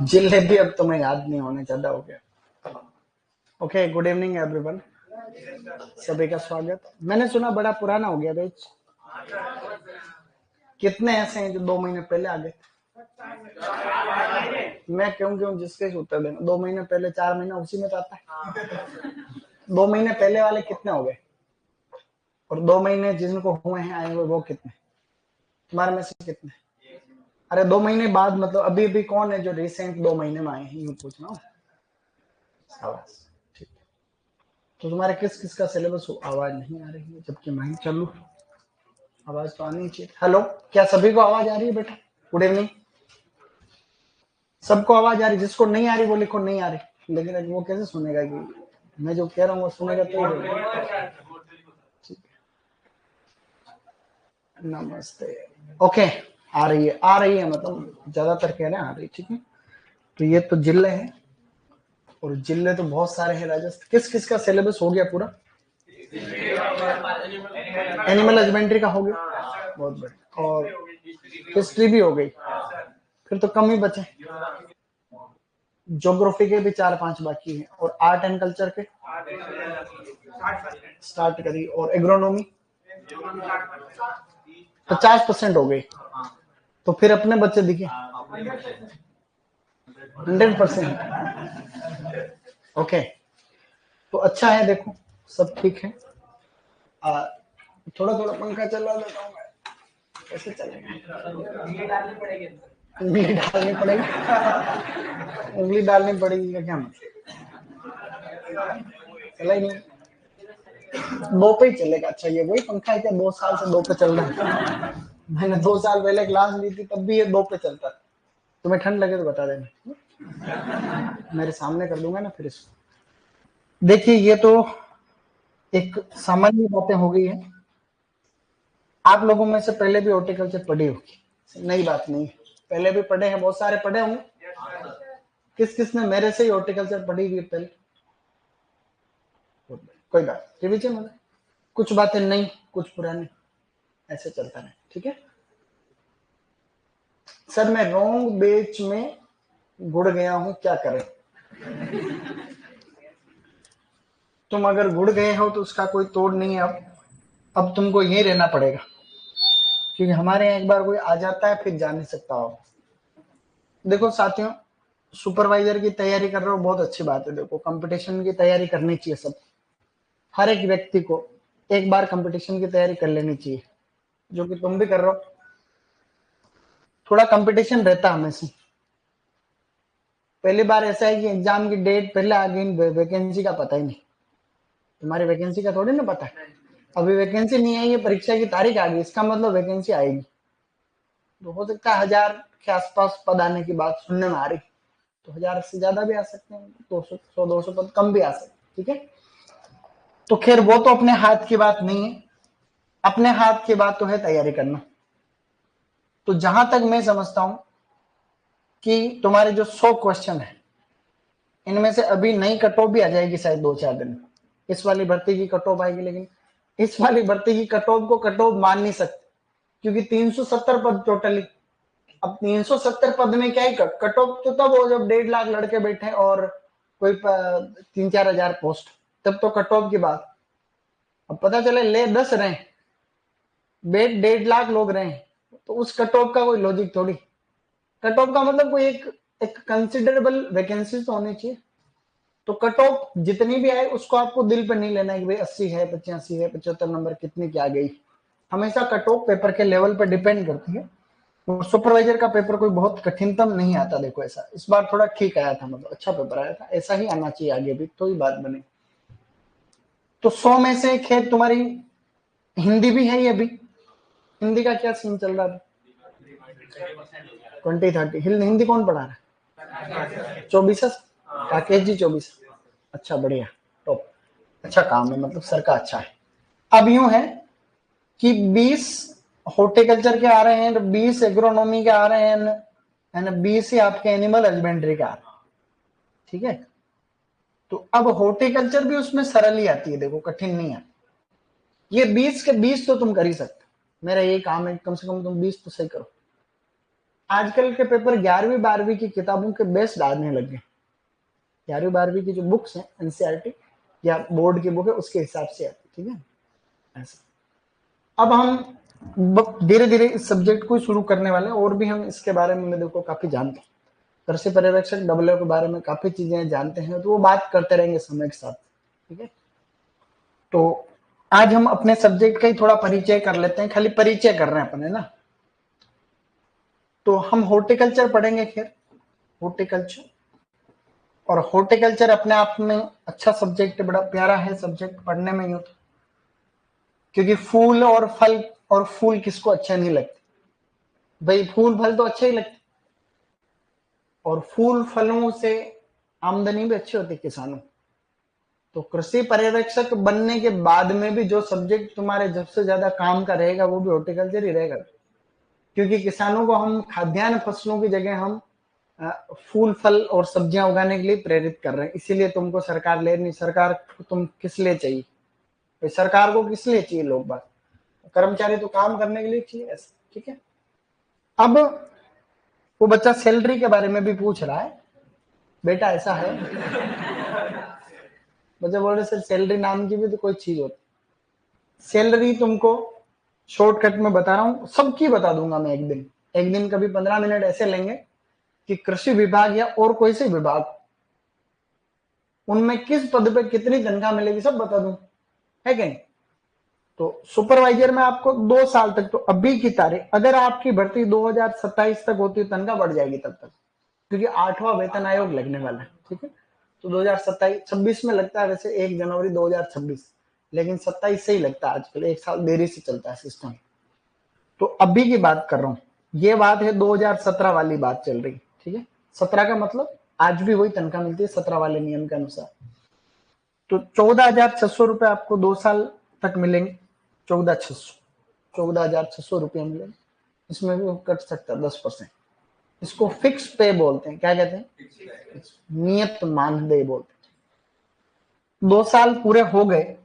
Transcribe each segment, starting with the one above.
जिलेबी अब तुम्हें याद नहीं होने, ज्यादा हो गया। ओके, गुड इवनिंग एवरीवन, सभी का स्वागत। मैंने सुना बड़ा पुराना हो गया बैच। कितने ऐसे हैं जो 2 महीने पहले आ गए? मैं क्यों जिसके उत्तर देना। 2 महीने पहले, 4 महीना उसी में जाता है। 2 महीने पहले वाले कितने हो गए? और 2 महीने जिनको हुए हैं आए हुए वो कितने? तुम्हारे में से कितने? अरे 2 महीने बाद मतलब अभी भी कौन है जो रिसेंट 2 महीने में आए हैं, यूं पूछना। ठीक। तो तुम्हारे किस किस का सिलेबस हो? आवाज नहीं आ रही है जबकि माइक चालू। आवाज तो आनी चाहिए। हेलो, क्या सभी को आवाज आ रही है बेटा? Good evening. सबको आवाज आ रही? जिसको नहीं आ रही वो लिखो नहीं आ रही। लेकिन वो कैसे सुनेगा कि मैं जो कह रहा हूँ वो सुनेगा तो। नमस्ते। ओके, आ रही है मतलब ज्यादातर कह रहे हैं आ रही। ठीक है, तो ये तो जिले हैं और जिले तो बहुत सारे हैं राजस्थान। किस किस का सिलेबस हो गया पूरा? एनिमल हस्बेंड्री का हो गया, बहुत बढ़िया। और हिस्ट्री भी हो गई, फिर तो कम ही बचे। ज्योग्राफी के भी 4-5 बाकी हैं। और आर्ट एंड कल्चर के स्टार्ट करी। और एग्रोनॉमी 50% हो गई। तो फिर अपने बच्चे दिखे 100%। ओके, तो अच्छा है, देखो सब ठीक है। थोड़ा थोड़ा पंखा चला देता हूँ मैं। कैसे चलेगा? उंगली डालनी पड़ेगी। उंगली डालनी पड़ेगी का क्या मतलब? चला ही नहीं। 2 पे ही चलेगा। अच्छा, ये वही पंखा है क्या 2 साल से 2 पे चल रहा है? मैंने 2 साल पहले क्लास ली थी तब भी ये 2 पे चलता। तुम्हें ठंड लगे तो बता देना, मेरे सामने कर दूंगा ना फिर इसको। देखिए, ये तो एक सामान्य बातें हो गई है। आप लोगों में से पहले भी हॉर्टिकल्चर पढ़ी होगी, नई बात नहीं। पहले भी पढ़े हैं, बहुत सारे पढ़े होंगे। किस किस ने मेरे से ही हॉर्टिकल्चर पढ़ी हुई पहले? कोई बात, रिविजन हो जाए। कुछ बातें नई, कुछ पुरानी, ऐसे चलता है। ठीक है सर, मैं रॉन्ग बेच में गुड़ गया हूं, क्या करें? तुम अगर गुड़ गए हो तो उसका कोई तोड़ नहीं है। अब तुमको यही रहना पड़ेगा, क्योंकि हमारे यहाँ एक बार कोई आ जाता है फिर जा नहीं सकता हो। देखो साथियों, सुपरवाइजर की तैयारी कर रहे हो, बहुत अच्छी बात है। देखो, कंपटीशन की तैयारी करनी चाहिए सब, हर एक व्यक्ति को एक बार कंपटीशन की तैयारी कर लेनी चाहिए, जो कि तुम भी कर रहे हो। थोड़ा कंपटीशन रहता हमेशा। पहली बार ऐसा है कि एग्जाम की डेट पहले आ गई, वैकेंसी का पता ही नहीं। तुम्हारी वैकेंसी का थोड़ी ना पता है। अभी वैकेंसी नहीं आई है, परीक्षा की तारीख आ गई, इसका मतलब वैकेंसी आएगी। तो हो सकता है 1000 के आसपास पद आने की बात सुनने में आ रही, तो 1000 से ज्यादा भी आ सकते हैं, 200 पद कम भी आ सकते हैं। ठीक है, तो खैर वो तो अपने हाथ की बात नहीं है। अपने हाथ की बात तो है तैयारी करना। तो जहां तक मैं समझता हूं कि तुम्हारे जो 100 क्वेश्चन है, इनमें से अभी नई कट ऑफ भी आ जाएगी शायद 2-4 दिन में। इस वाली भर्ती की कट ऑफ आएगी, लेकिन इस वाली भर्ती की कट ऑफ को कट ऑफ मान नहीं सकते, क्योंकि 370 पद टोटली। अब 370 पद में क्या ही कट ऑफ तो तब हो जब 1.5 लाख लड़के बैठे और कोई 3-4 हजार पोस्ट, तब तो कट ऑफ की बात। अब पता चले ले 10 रहे, बेट 1.5 लाख लोग रहे, तो उस कट ऑफ का कोई लॉजिक थोड़ी। कट ऑफ का मतलब कोई एक कंसिडरेबल वैकेंसी तो होनी चाहिए। तो कट ऑफ जितनी भी आए उसको आपको दिल पे नहीं लेना है कि भाई 80 है, 85 है, 75 नंबर कितनी क्या गई। हमेशा कट ऑफ पेपर के लेवल पर डिपेंड करती है। और सुपरवाइजर का पेपर कोई बहुत कठिनतम नहीं आता। देखो, ऐसा इस बार थोड़ा ठीक आया था, मतलब अच्छा पेपर आया था। ऐसा ही आना चाहिए आगे भी, तो ही बात बने। तो 100 में से खैर तुम्हारी हिंदी भी है। ये भी हिंदी का क्या सीन चल रहा था? 20-30 हिंदी कौन पढ़ा रहा है? 24 राकेश जी, 24। अच्छा, बढ़िया, टॉप। अच्छा काम है, मतलब सर का अच्छा है। अब यूं है कि 20 हॉर्टिकल्चर के आ रहे हैं, 20 एग्रोनॉमी के आ रहे हैं, एंड बी से आपके एनिमल हस्बेंड्री का, ठीक है। तो अब हॉर्टिकल्चर भी उसमें सरल ही आती है, देखो कठिन नहीं है। ये 20 के 20 तो तुम कर ही सकते, मेरा ये काम है कम से कम तुम 20 तो सही करो। आजकल के पेपर 11वीं 12वीं की किताबों के बेस्ड आने लग गए। 11वीं 12वीं की जो बुक्स हैं एनसीईआरटी या बोर्ड की बुक है उसके हिसाब से आती, ठीक है ऐसा। अब हम धीरे धीरे इस सब्जेक्ट को शुरू करने वाले हैं, और भी हम इसके बारे में देखो काफी जानते हैं, कृषि पर्यवेक्षक डब्ल्यू के बारे में काफी चीजें जानते हैं, तो वो बात करते रहेंगे समय के साथ, ठीक है। तो आज हम अपने सब्जेक्ट का ही थोड़ा परिचय कर लेते हैं, खाली परिचय कर रहे हैं अपन, है ना। तो हम हॉर्टिकल्चर पढ़ेंगे, खैर हॉर्टिकल्चर, और हॉर्टिकल्चर अपने आप में अच्छा सब्जेक्ट, बड़ा प्यारा है सब्जेक्ट पढ़ने में यूं तो, क्योंकि फूल और फूल किसको अच्छे नहीं लगते भाई, फूल फल तो अच्छे ही लगते, और फूल फलों से आमदनी भी अच्छी होती है किसानों। तो कृषि पर्यवेक्षक बनने के बाद में भी जो सब्जेक्ट तुम्हारे सबसे ज्यादा काम का रहेगा वो भी हॉर्टिकल्चर ही रहेगा, क्योंकि किसानों को हम खाद्यान्न फसलों की जगह हम फूल फल और सब्जियां उगाने के लिए प्रेरित कर रहे हैं। इसीलिए तुमको सरकार ले नहीं, सरकार को तुम किस लिए चाहिए भाई, सरकार को किस लिए चाहिए, लोग बात, कर्मचारी तो काम करने के लिए चाहिए, ऐसा, ठीक है। अब वो बच्चा सैलरी के बारे में भी पूछ रहा है, बेटा ऐसा है, बच्चा बोल रहे सर सैलरी नाम की भी तो कोई चीज होती, सैलरी तुमको शॉर्टकट में बता रहा हूं, सबकी बता दूंगा मैं एक दिन कभी 15 मिनट ऐसे लेंगे कि कृषि विभाग या और कोई से विभाग, उनमें किस पद पे कितनी तनख्वाह मिलेगी सब बता दूं, है कि नहीं। तो सुपरवाइजर में आपको 2 साल तक, तो अभी की तारीख अगर आपकी भर्ती 2027 तक होती है, तनख्वाह बढ़ जाएगी तब तक, क्योंकि 8वां वेतन आयोग लगने वाला है, ठीक है। तो 2027-26 में लगता है वैसे 1 जनवरी 2026, लेकिन 27 से ही लगता है आजकल, 1 साल देरी से चलता है सिस्टम। तो अभी की बात कर रहा हूं, ये बात है 2017 वाली बात चल रही, ठीक है। 17 का मतलब आज भी वही तनख्वाह मिलती है 17 वाले नियम के अनुसार। तो 14,600 रुपए आपको 2 साल तक मिलेंगे, 14,600 रुपये मिलेंगे, इसमें भी कट सकता है 10%। इसको फिक्स पे बोलते हैं, क्या कहते हैं, नियत मानदेय बोलते हैं। 2 साल पूरे हो गए,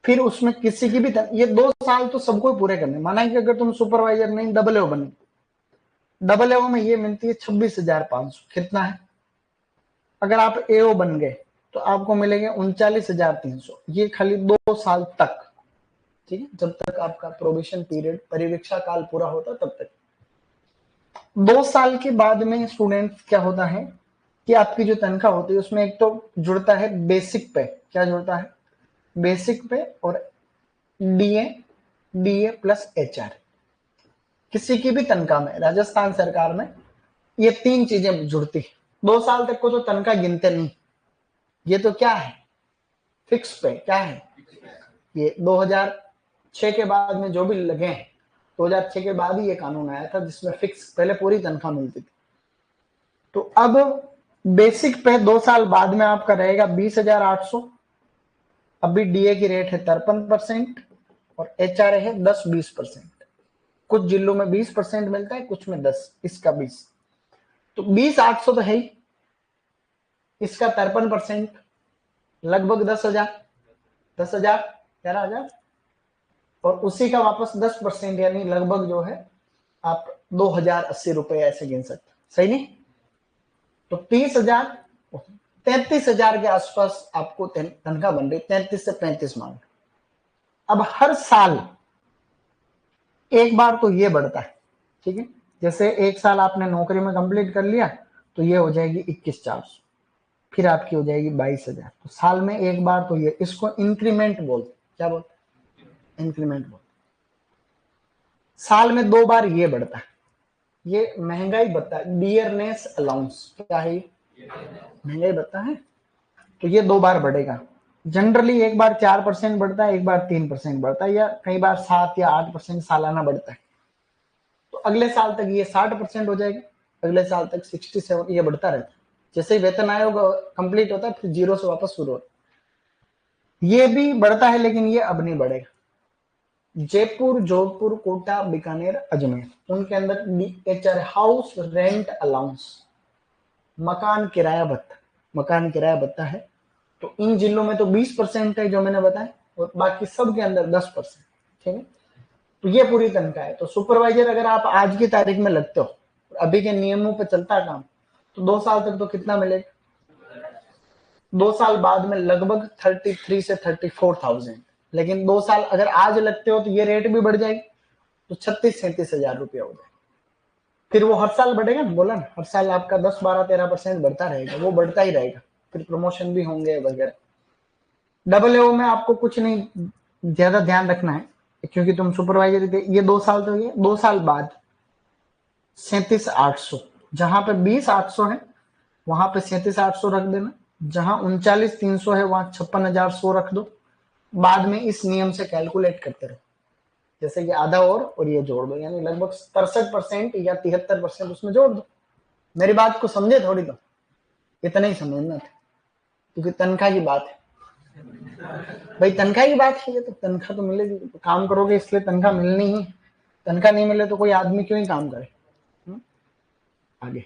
फिर उसमें किसी की भी ये 2 साल तो सबको पूरे करने, माना कि अगर तुम सुपरवाइजर नहीं डबल ओ बने, डबल ओ में ये मिलती है 26,500, कितना है, अगर आप एओ बन गए तो आपको मिलेंगे 39,300, ये खाली 2 साल तक, ठीक है, जब तक आपका प्रोबेशन पीरियड परीक्षा काल पूरा होता तब तक। 2 साल के बाद में स्टूडेंट क्या होता है कि आपकी जो तनख्वाह होती है उसमें एक तो जुड़ता है बेसिक पे, क्या जुड़ता है, बेसिक पे, और डीए, डीए प्लस एचआर। किसी की भी तनख्वाह में राजस्थान सरकार में ये 3 चीजें जुड़ती है। 2 साल तक को तो तनख्वाह गिनते नहीं, ये तो क्या है, फिक्स पे, क्या है, ये 2006 के बाद में जो भी लगे हैं, 2006 के बाद ही ये कानून आया था जिसमें फिक्स पहले पूरी तनख्वाह मिलती थी। तो अब बेसिक पे 2 साल बाद में आपका रहेगा 20,800, अभी डीए की रेट है 53% और एचआरए है 10-20%, कुछ जिलों में 20% मिलता है, कुछ में 10, इसका 20, तो 20,800 तो है ही, इसका 53% लगभग 10,000, 11,000, और उसी का वापस 10% यानी लगभग जो है आप 2,080 रुपए ऐसे गिन सकते, सही नहीं। तो 30,000, 33,000 के आसपास आपको तनख्वाह बन रही, 33 से 35 मान। अब हर साल एक बार तो ये बढ़ता है, ठीक है, जैसे 1 साल आपने नौकरी में कंप्लीट कर लिया तो ये हो जाएगी 21,400, फिर आपकी हो जाएगी 22,000, तो साल में एक बार तो ये, इसको इंक्रीमेंट बोलते, क्या बोलते, इंक्रीमेंट बोलते। साल में 2 बार ये बढ़ता है, ये महंगाई भत्ता है, डियरनेस अलाउंस, क्या है, महंगाई भत्ता है, तो ये 2 बार बढ़ेगा। जनरली एक बार 4% बढ़ता है, एक बार 3% बढ़ता है, या कई बार 7 या 8% सालाना बढ़ता है। तो अगले साल तक ये 60% हो जाएगा, अगले साल तक 67, ये बढ़ता रहता है। जैसे ही वेतन आयोग कंप्लीट होता है फिर 0 से वापस शुरू होता है। ये भी बढ़ता है लेकिन ये अब नहीं बढ़ेगा, जयपुर, जोधपुर, कोटा, बीकानेर, अजमेर, उनके अंदर DHR हाउस रेंट अलाउंस, मकान किराया भत्ता, मकान किराया भत्ता है। तो इन जिलों में तो 20% है जो मैंने बताया, और बाकी सब के अंदर 10%। ठीक है, तो ये पूरी तनख्वाह है। तो सुपरवाइजर अगर आप आज की तारीख में लगते हो, अभी के नियमों पे चलता है काम, तो 2 साल तक तो कितना मिलेगा? 2 साल बाद में लगभग 33 से 34,000। लेकिन 2 साल अगर आज लगते हो तो ये रेट भी बढ़ जाएगी, तो 36-37 हजार रुपया हो जाएगा। फिर वो हर साल बढ़ेगा ना, बोला ना, हर साल आपका 10-12-13% बढ़ता रहेगा, वो बढ़ता ही रहेगा। फिर प्रमोशन भी होंगे वगैरह। AAO में आपको कुछ नहीं ज्यादा ध्यान रखना है, क्योंकि तुम सुपरवाइजर थे। ये 2 साल तो ये 2 साल बाद 37,800, जहां पे 20,800 है वहां पे 37,800 रख देना, जहां 39,300 है वहां 56,100 रख दो। बाद में इस नियम से कैलकुलेट करते रहो, जैसे कि आधा और ये जोड़ दो, यानी लगभग 63% या 73% उसमें जोड़ दो। मेरी बात को समझे थोड़ी, तो इतना ही समझना था, क्योंकि तनख्वाह की बात है भाई, तनख्वाह की बात है। ये तो तनख्वाह तो मिलेगी, तो काम करोगे इसलिए तनख्वाह मिलनी ही। तनख्वाह नहीं मिले तो कोई आदमी क्यों ही काम करे। आगे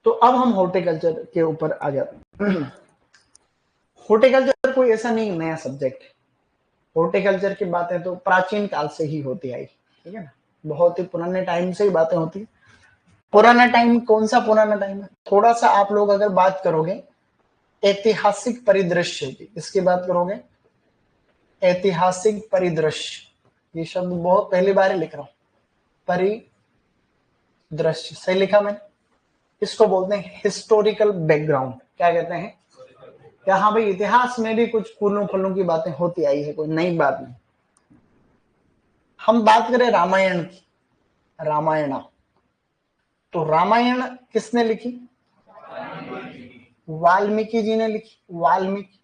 तो अब हम हॉर्टिकल्चर के ऊपर आ जाते हैं। हॉर्टिकल्चर कोई ऐसा नहीं नया सब्जेक्ट है। हॉर्टिकल्चर की बातें तो प्राचीन काल से ही होती आई, ठीक है ना, बहुत ही पुराने टाइम से ही बातें होती है। पुराना टाइम कौन सा पुराना टाइम है? थोड़ा सा आप लोग अगर बात करोगे ऐतिहासिक परिदृश्य की, इसकी बात करोगे ऐतिहासिक परिदृश्य, ये शब्द बहुत पहली बार ही लिख रहा हूं, परिदृश्य सही लिखा मैंने। इसको बोलते हैं हिस्टोरिकल बैकग्राउंड। क्या कहते हैं? क्या हाँ भाई, इतिहास में भी कुछ फूलों फलों की बातें होती आई है, कोई नई बात नहीं। हम बात करें रामायण की, रामायण, तो रामायण किसने लिखी? वाल्मीकि जी ने लिखी। वाल्मीकि,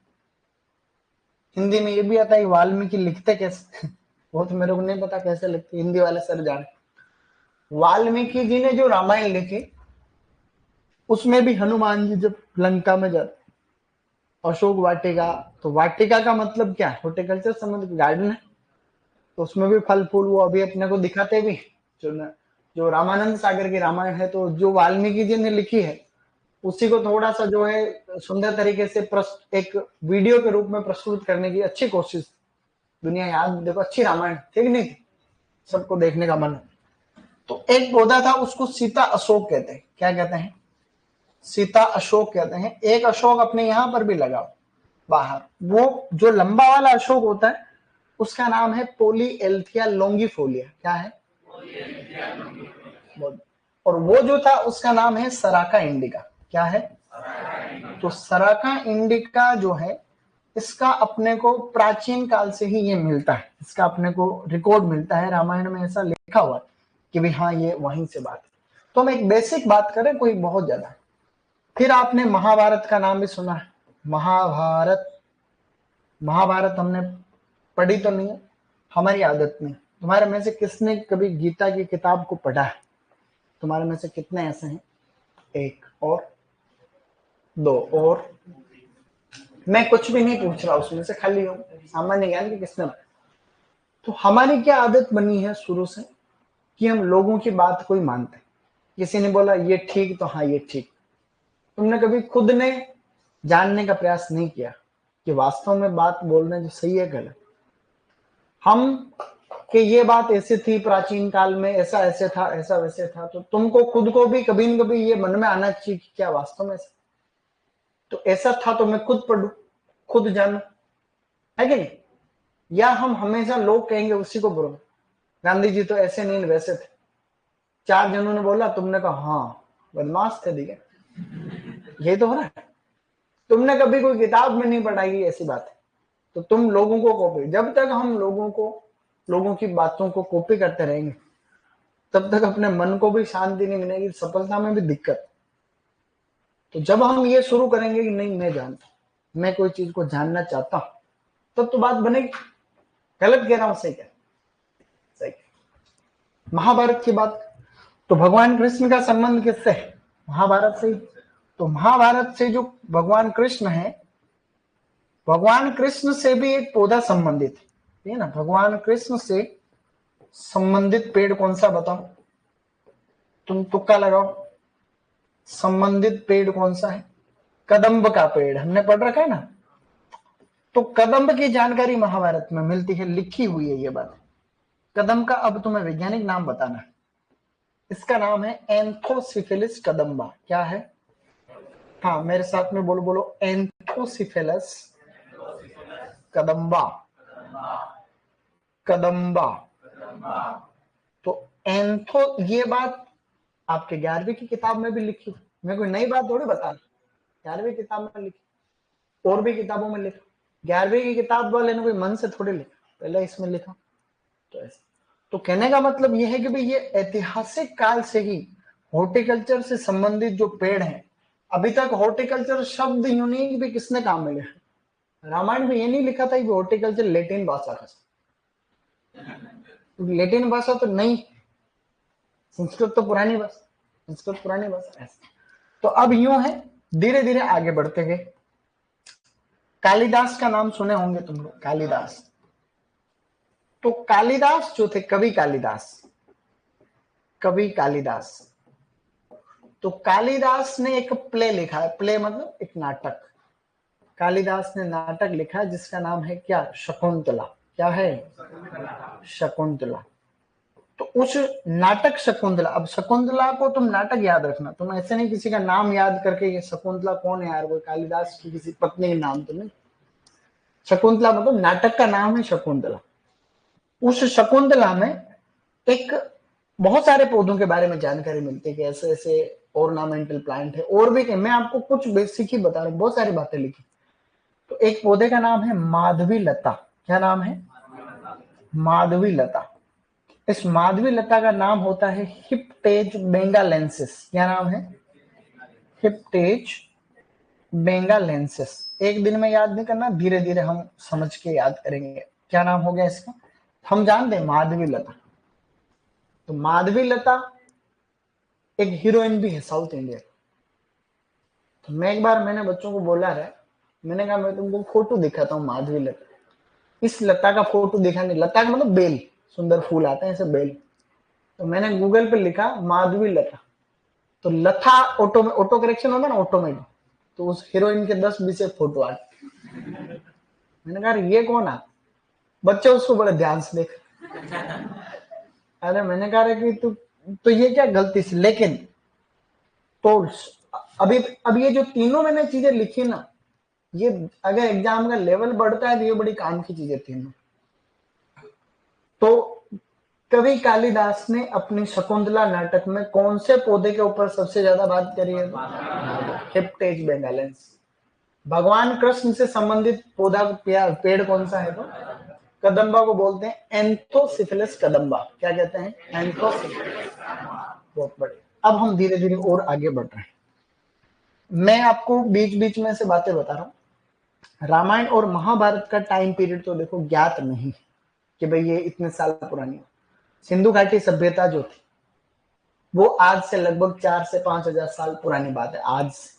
हिंदी में ये भी आता है वाल्मीकि लिखते कैसे? वो तो मेरे को नहीं पता कैसे लिखते, हिंदी वाले सर जाने। वाल्मीकि जी ने जो रामायण लिखी, उसमें भी हनुमान जी जब लंका में जाते, अशोक वाटिका, तो वाटिका का मतलब क्या है? हॉर्टिकल्चर समझ, गार्डन है, तो उसमें भी फल फूल वो अभी अपने को दिखाते भी। जो जो रामानंद सागर की रामायण है, तो जो वाल्मीकि जी ने लिखी है, उसी को थोड़ा सा जो है सुंदर तरीके से एक वीडियो के रूप में प्रस्तुत करने की अच्छी कोशिश। दुनिया याद देखो, अच्छी रामायण थी कि नहीं थी? सबको देखने का मन। तो एक पौधा था, उसको सीता अशोक कहते हैं। क्या कहते हैं? सीता अशोक कहते हैं। एक अशोक अपने यहां पर भी लगा बाहर, वो जो लंबा वाला अशोक होता है उसका नाम है पोलीएल्थिया लॉन्गिफोलिया। क्या है? और वो जो था उसका नाम है सराका इंडिका। क्या है? तो सराका इंडिका जो है, इसका अपने को प्राचीन काल से ही ये मिलता है, इसका अपने को रिकॉर्ड मिलता है, रामायण में ऐसा लिखा हुआ है कि भाई हाँ ये वहीं से बात है। तो हम एक बेसिक बात करें, कोई बहुत ज्यादा। फिर आपने महाभारत का नाम भी सुना है। महाभारत, महाभारत हमने पढ़ी तो नहीं है, हमारी आदत नहीं। तुम्हारे में से किसने कभी गीता की किताब को पढ़ा है? तुम्हारे में से कितने ऐसे हैं? एक और दो और। मैं कुछ भी नहीं पूछ रहा उसमें से, खाली हूं सामान्य ज्ञान की किसने। तो हमारी क्या आदत बनी है शुरू से कि हम लोगों की बात को ही मानते हैं। किसी ने बोला ये ठीक, तो हाँ ये ठीक। तुमने कभी खुद ने जानने का प्रयास नहीं किया कि वास्तव में बात बोलना जो सही है गलत। हम कि ये बात ऐसी थी प्राचीन काल में, ऐसा ऐसे था, ऐसा वैसे था, तो तुमको खुद को भी कभी न कभी ये मन में आना चाहिए कि क्या वास्तव में ऐसा, तो ऐसा था तो मैं खुद पढ़ू, खुद जानू, है कि नहीं? या हम हमेशा लोग कहेंगे उसी को बोलो, गांधी जी तो ऐसे नहीं वैसे थे, 4 जनों ने बोला, तुमने कहा हाँ बदमाश थे, ठीक है। यही तो हो रहा है। तुमने कभी कोई किताब में नहीं पढ़ाई ऐसी बात है, तो तुम लोगों को कॉपी, जब तक हम लोगों की बातों को कॉपी करते रहेंगे तब तक अपने मन को भी शांति नहीं मिलेगी, सफलता में भी दिक्कत। तो जब हम ये शुरू करेंगे कि नहीं मैं जानता, मैं कोई चीज को जानना चाहता हूं, तब तो बात बनेगी। गलत कह रहा हूं? सही कह, सही। महाभारत की बात, तो भगवान कृष्ण का संबंध किससे है? महाभारत से ही। तो महाभारत से जो भगवान कृष्ण है, भगवान कृष्ण से भी एक पौधा संबंधित है, ठीक है ना। भगवान कृष्ण से संबंधित पेड़ कौन सा बताओ, तुम तुक्का लगाओ। संबंधित पेड़ कौन सा है? कदम्ब का पेड़, हमने पढ़ रखा है ना। तो कदम्ब की जानकारी महाभारत में मिलती है, लिखी हुई है ये बात। कदम्ब का अब तुम्हें वैज्ञानिक नाम बताना है। इसका नाम है एंथोसिफिलिस कदम्बा। क्या है? हाँ, मेरे साथ में बोलो बोलो, एंथोसिफिलस कदम्बा। कदम्बा। तो एंथो, ये बात आपके 11वीं की किताब में भी लिखी, मैं कोई नई बात थोड़ी बता रहा। 11वीं किताब में लिखी, और भी किताबों में लिखा। 11वीं की किताब वाले ने कोई मन से थोड़ी लिखा, पहले इसमें लिखा। तो ऐसा, तो कहने का मतलब यह है कि भाई ये ऐतिहासिक काल से ही हॉर्टिकल्चर से संबंधित जो पेड़ हैं, अभी तक हॉर्टिकल्चर शब्द यूनिक भी किसने काम में लिया? रामायण में ये नहीं लिखा था कि हॉर्टिकल्चर लेटिन भाषा का, लेटिन भाषा तो नहीं, संस्कृत तो पुरानी भाषा, संस्कृत पुरानी भाषा ऐसा। तो अब यूं है, धीरे धीरे आगे बढ़ते गए। कालिदास का नाम सुने होंगे तुम लोग, कालिदास। तो कालिदास जो थे, कवि कालिदास, कवि कालिदास, तो कालिदास ने एक प्ले लिखा है, प्ले मतलब एक नाटक। कालिदास ने नाटक लिखा है जिसका नाम है क्या? शकुंतला। क्या है? शकुंतला। तो उस नाटक शकुंतला, अब शकुंतला को तुम नाटक याद रखना, तुम ऐसे नहीं किसी का नाम याद करके ये शकुंतला कौन है यार, वो कालिदास की किसी पत्नी का नाम तो नहीं। शकुंतला मतलब नाटक का नाम है शकुंतला। उस शकुंतला में एक बहुत सारे पौधों के बारे में जानकारी मिलती है कि ऐसे ऐसे ऑर्नामेंटल प्लांट है, और भी मैं आपको कुछ बेसिक ही बता रहा हूँ, बहुत सारी बातें लिखी। तो एक पौधे का नाम है माधवी लता। क्या नाम है? माधवी लता। इस माधवी लता का नाम होता है हिप्टेज बेंगालेंसिस। क्या नाम है? हिप्टेज बेंगालेंसिस। एक दिन में याद नहीं करना, धीरे धीरे हम समझ के याद करेंगे। क्या नाम हो गया इसका? हम जानते हैं माधवी लता। तो माधवी लता एक हीरोइन भी है साउथ इंडियन। तो मैं एक बार, मैंने बच्चों को बोला है, मैंने कहा मैं तुमको फोटो दिखाता हूँ माधवी लता। इस लता का फोटो दिखा नहीं, लता का मतलब बेल, सुंदर फूल आते हैं ऐसे बेल। तो मैंने गूगल पे लिखा माधवी लता, तो लता ऑटो में, ऑटो करेक्शन होता है ना ऑटोमेटिक, तो उस हीरोइन के 10-20 फोटो आ। मैंने कहा ये कौन है? बच्चे उसको बड़े ध्यान से देख। अरे मैंने कहा कि तू, तो ये क्या गलती से, लेकिन तो अभी ये जो तीनों मैंने चीजें लिखी ना, ये अगर एग्जाम का लेवल बढ़ता है तो ये बड़ी काम की चीजें तीनों। तो कवि कालिदास ने अपनी शकुंतला नाटक में कौन से पौधे के ऊपर सबसे ज्यादा बात करी है? हिप्टेज बेंगालेंस। भगवान कृष्ण से संबंधित पौधा पेड़ कौन सा है? तो कदम्बा को बोलते हैं एंथोसिफिलस कदम्बा। क्या कहते हैं? एंथोसिफिलस। बहुत बढ़िया। अब हम धीरे धीरे और आगे बढ़ रहे हैं। मैं आपको बीच बीच में से बातें बता रहा हूँ। रामायण और महाभारत का टाइम पीरियड तो देखो ज्ञात नहीं कि भाई ये इतने साल पुरानी। सिंधु घाटी सभ्यता जो थी वो आज से लगभग 4 से 5 हजार साल पुरानी बात है आज से,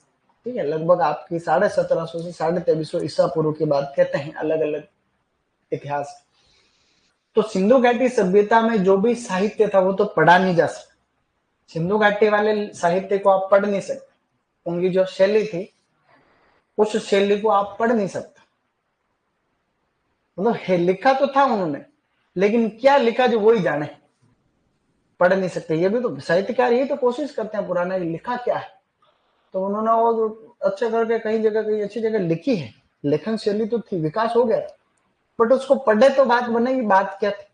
ठीक है। लगभग आपकी 1750 से 2350 ईसा पूर्व की बात कहते हैं अलग अलग इतिहास। तो सिंधु घाटी सभ्यता में जो भी साहित्य था वो तो पढ़ा नहीं जा सकता। सिंधु घाटी वाले साहित्य को आप पढ़ नहीं सकते, उनकी जो शैली थी उस शैली को आप पढ़ नहीं सकते। मतलब लिखा तो था उन्होंने, लेकिन क्या लिखा जो वही जाने, पढ़ नहीं सकते। ये भी तो साहित्यकार यही तो कोशिश करते हैं पुराना लिखा क्या है। तो उन्होंने वो अच्छा करके कई जगह कई अच्छी जगह लिखी है, लेखन शैली तो थी, विकास हो गया, बट उसको पढ़े तो बात बनेगी, बात क्या थी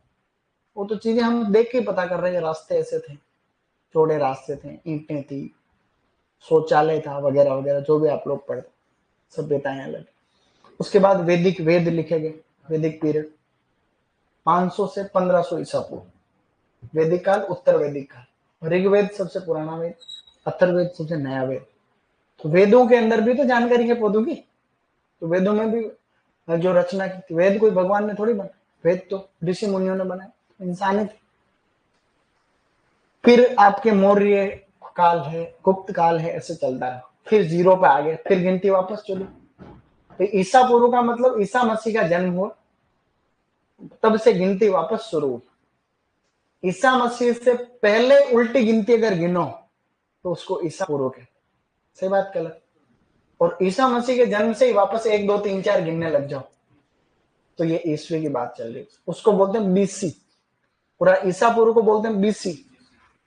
वो तो चीजें हम देख के पता कर रहे हैं। रास्ते ऐसे थे, चौड़े रास्ते थे, ईंटें थी, शौचालय था वगैरह वगैरह, जो भी आप लोग पढ़ते, सभ्यताएं अलग। उसके बाद वैदिक वेद लिखे गए, वैदिक पीरियड 500 से 1500 ईसा पूर्व। वैदिक काल, उत्तर वैदिक काल। ऋग्वेद सबसे पुराना वेद, अथर्ववेद सबसे नया वेद। तो वेदों के अंदर भी तो जानकारी है पौधों की, तो वेदों में भी जो रचना की थी, वेद कोई भगवान ने थोड़ी बनाया, वेद तो ऋषि मुनियों ने बनाया, इंसानी थे। फिर आपके मौर्य काल है, गुप्त काल है, ऐसे चलता है। फिर जीरो पे आ गए, फिर गिनती वापस चली। तो ईसा पूर्व का मतलब ईसा मसीह का जन्म हुआ, तब से गिनती वापस शुरू हुई। ईसा मसीह से पहले उल्टी गिनती अगर गिनो तो उसको ईसा पूर्व कहते। सही बात गलत? और ईसा मसीह के जन्म से ही वापस 1 2 3 4 गिनने लग जाओ तो ये ईस्वी की बात चल रही है। उसको बोलते हैं बीसी। पूरा ईसा पूर्व को बोलते हैं BC,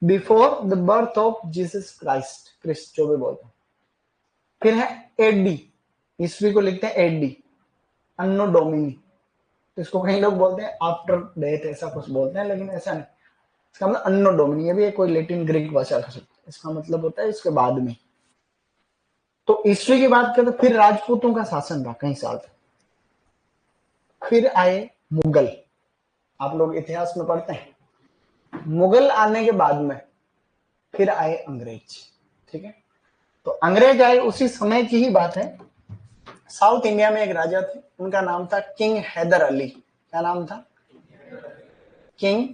before the birth of Jesus Christ, Christ जो भी बोलते हैं। फिर है एडी, ईस्वी को लिखते हैं एडी, अन्नो डोमिनी। इसको कई लोग बोलते हैं आफ्टर डेथ, ऐसा कुछ बोलते हैं, लेकिन ऐसा नहीं। इसका मतलब अन्नो डोमिनी, ये भी एक कोई लैटिन ग्रीक भाषा का शब्द, इसका मतलब होता है इसके बाद में। तो ईस्वी की बात करें तो फिर राजपूतों का शासन रहा कई साल तक। फिर आए मुगल, आप लोग इतिहास में पढ़ते हैं। मुगल आने के बाद में फिर आए अंग्रेज। ठीक है, तो अंग्रेज आए उसी समय की ही बात है। साउथ इंडिया में एक राजा थे, उनका नाम था किंग हैदर अली। क्या नाम था? किंग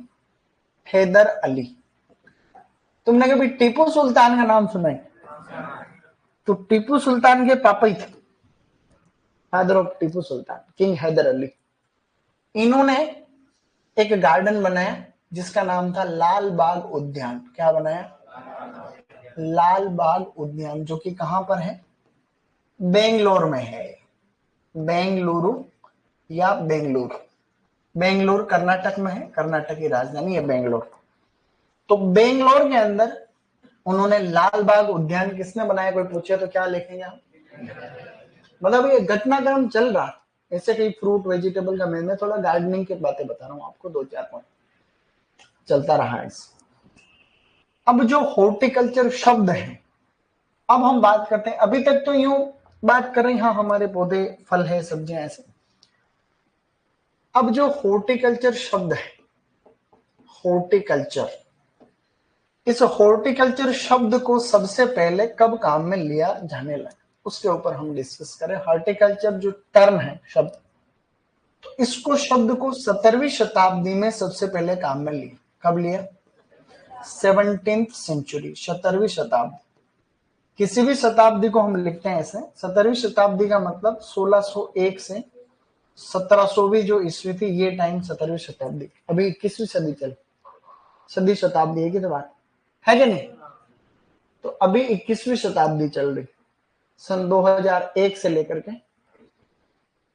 हैदर अली। तुमने कभी टीपू सुल्तान का नाम सुना है? तो टीपू सुल्तान के पापा ही थे, father of Tipu Sultan, king Hyder Ali. इन्होंने एक गार्डन बनाया जिसका नाम था लाल बाग उद्यान। क्या बनाया? लाल बाग उद्यान, जो कि कहां पर है? बेंगलोर में है। बेंगलुरु या बेंगलुरु, बेंगलुरु कर्नाटक में है, कर्नाटक की राजधानी है बेंगलोर। तो बेंगलोर के अंदर उन्होंने लाल बाग उद्यान किसने बनाया, कोई पूछे तो क्या लिखेंगे आप? मतलब ये घटनाक्रम चल रहा, ऐसे कई फ्रूट वेजिटेबल का। मैं थोड़ा गार्डनिंग की बातें बता रहा हूँ आपको, 2 4 पॉइंट चलता रहा है। अब जो हॉर्टिकल्चर शब्द है, अब हम बात करते हैं। अभी तक तो यूं बात कर रहे हैं, हाँ हमारे पौधे फल है सब्जियां ऐसे। अब जो हॉर्टिकल्चर शब्द है, हॉर्टिकल्चर, इस हॉर्टिकल्चर शब्द को सबसे पहले कब काम में लिया जाने लगा, उसके ऊपर हम डिस्कस करें। हॉर्टिकल्चर जो टर्म है शब्द, तो इसको शब्द को 17वीं शताब्दी में सबसे पहले काम में लिया। कब लिया? 17th सेंचुरी, 17वीं शताब्दी। किसी भी शताब्दी को हम लिखते हैं ऐसे। 17वीं शताब्दी का मतलब 1601 से 1700वीं जो ईस्वी थी, ये टाइम 17वीं शताब्दी। अभी 21वीं सदी चल, सदी शताब्दी है कि तो बात है कि नहीं? तो अभी 21वीं शताब्दी चल रही, सन 2001 से लेकर के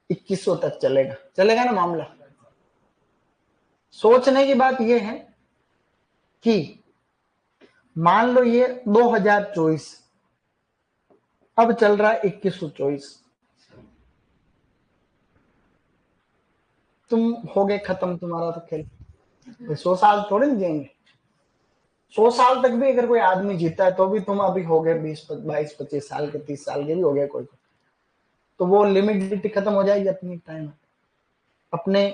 2100 तक चलेगा, चलेगा ना मामला। सोचने की बात यह है कि मान लो ये 2024, अब चल रहा है 2124, तुम हो गए खत्म तुम्हारा तो खेल। 100 साल थोड़े ना जिएंगे। 100 साल तक भी अगर कोई आदमी जीता है तो भी तुम अभी हो गए 20 22 25 साल के, 30 साल के भी हो गए कोई, तो वो लिमिटिडिटी खत्म हो जाएगी अपनी टाइम। अपने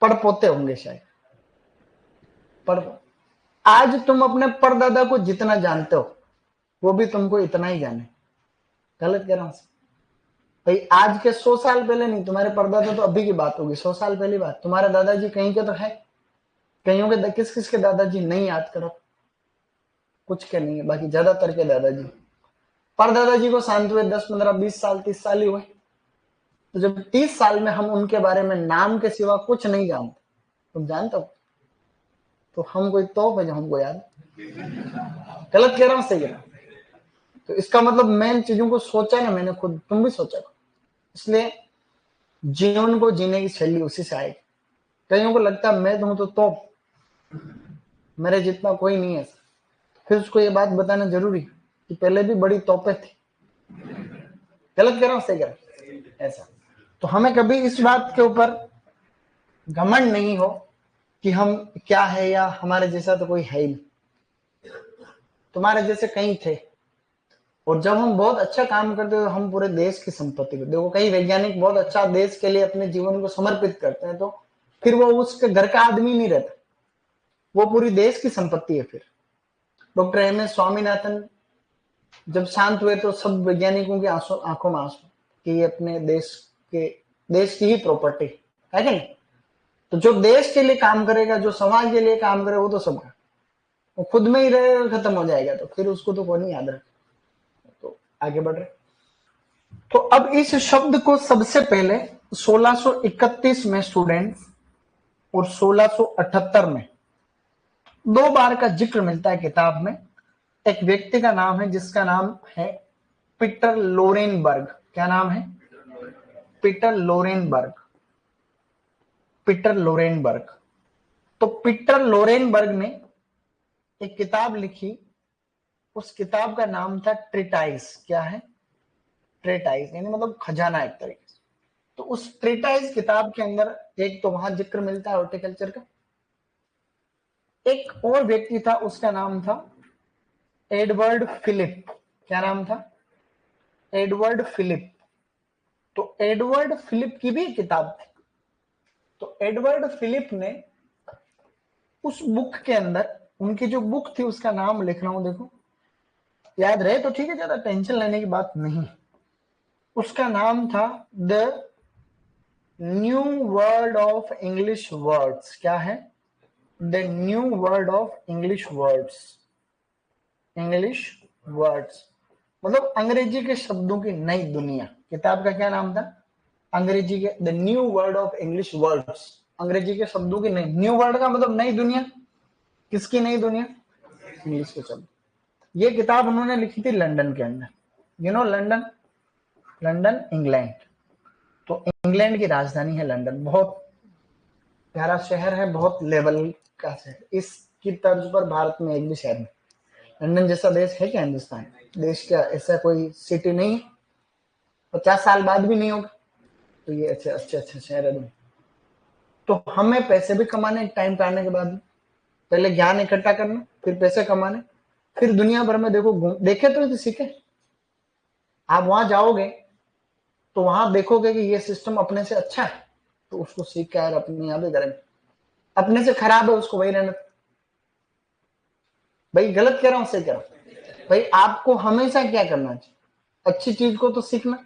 पड़ पोते होंगे शायद, पर आज तुम अपने परदादा को जितना जानते हो वो भी तुमको इतना ही जाने। गलत कह रहा हूं भाई? आज के 100 साल पहले नहीं, तुम्हारे परदादा तो अभी की बात होगी, 100 साल पहली बात। तुम्हारे दादाजी कहीं के तो है, कईयों के किस किस के दादाजी नहीं याद करो, कुछ के नहीं है, बाकी ज्यादातर के दादाजी। परदादाजी को शांत हुए 10 15 20 साल 30 साल ही हुए। तो जब 30 साल में हम उनके बारे में नाम के सिवा कुछ नहीं जानते, तुम जानते हो, तो हम कोई तोप है जो हमको याद? गलत कह रहा हूं? सही कह रहा हूं? तो इसका मतलब मेन चीजों को सोचा ना मैंने खुद, तुम भी सोचा। इसलिए जीवन को जीने की शैली उसी से आएगी। कईयों को लगता है मैं तो हूं तो तोप, मेरे जितना कोई नहीं है, फिर उसको ये बात बताना जरूरी कि पहले भी बड़ी तोपें थी। गलत कह रहा हूं? सही कह रहा हूं? ऐसा तो हमें कभी इस बात के ऊपर घमंड नहीं हो कि हम क्या है या हमारे जैसा तो कोई है ही नहीं। तुम्हारे जैसे कई थे, और जब हम बहुत अच्छा काम करते हैं तो हम पूरे देश की संपत्ति को, देखो कई वैज्ञानिक बहुत अच्छा देश के लिए अपने जीवन को समर्पित करते हैं, तो फिर वो उसके घर का आदमी नहीं रहता, वो पूरी देश की संपत्ति है। फिर डॉक्टर एम.एस. स्वामीनाथन जब शांत हुए तो सब वैज्ञानिकों की आंखों में आंसू कि ये अपने देश की ही प्रॉपर्टी है कि नहीं। तो जो देश के लिए काम करेगा, जो समाज के लिए काम करे, वो तो सबका, वो खुद में ही रहे खत्म हो जाएगा, तो फिर उसको तो कोई नहीं याद रखे। तो आगे बढ़ रहे, तो अब इस शब्द को सबसे पहले 1631 में स्टूडेंट्स और 1678 में दो बार का जिक्र मिलता है किताब में। एक व्यक्ति का नाम है जिसका नाम है पीटर लोरेनबर्ग। क्या नाम है? पीटर लोरेनबर्ग। पीटर लोरेनबर्ग। तो पीटर लोरेनबर्ग ने एक किताब लिखी, उस किताब का नाम था ट्रीटाइज। क्या है? ट्रीटाइज, यानी मतलब खजाना एक तरीके से। तो उस ट्रीटाइज किताब के अंदर एक तो वहां जिक्र मिलता है हॉर्टिकल्चर का। एक और व्यक्ति था, उसका नाम था एडवर्ड फिलिप। क्या नाम था? Edward Philip. तो एडवर्ड फिलिप की भी किताब थी। तो एडवर्ड फिलिप ने उस बुक के अंदर, उनकी जो बुक थी उसका नाम लिख रहा हूं, देखो याद रहे तो ठीक है, ज्यादा टेंशन लेने की बात नहीं। उसका नाम था the new world of English words. क्या है? The new world of English words. English words मतलब अंग्रेजी के शब्दों की नई दुनिया। किताब का क्या नाम था? अंग्रेजी के the new world of English words. अंग्रेजी के शब्दों की नई, न्यू वर्ल्ड का मतलब नई दुनिया। किसकी नई दुनिया? इंग्लिश के शब्द। ये किताब उन्होंने लिखी थी लंदन के अंदर। You know London? London England. तो इंग्लैंड की राजधानी है लंदन। बहुत प्यारा शहर है, बहुत लेवल का शहर। इसकी तर्ज पर भारत में एक भी शहर नहीं। लंदन जैसा देश है क्या हिंदुस्तान? देश का ऐसा कोई सिटी नहीं है, 50 साल बाद भी नहीं होगा। तो ये अच्छे अच्छे अच्छे शहर है। तो हमें पैसे भी कमाने टाइम पे आने के बाद, पहले ज्ञान इकट्ठा करना, फिर पैसे कमाने, फिर दुनिया भर में देखो देखे तो सीखे। आप वहां जाओगे तो वहां देखोगे कि ये सिस्टम अपने से अच्छा है, तो उसको सीख कर अपने यहाँ भी करेंगे। अपने से खराब है उसको वही रहना। भाई गलत कह रहा हूं, सही कह रहा हूं? भाई आपको हमेशा क्या करना चाहिए? अच्छी चीज को तो सीखना,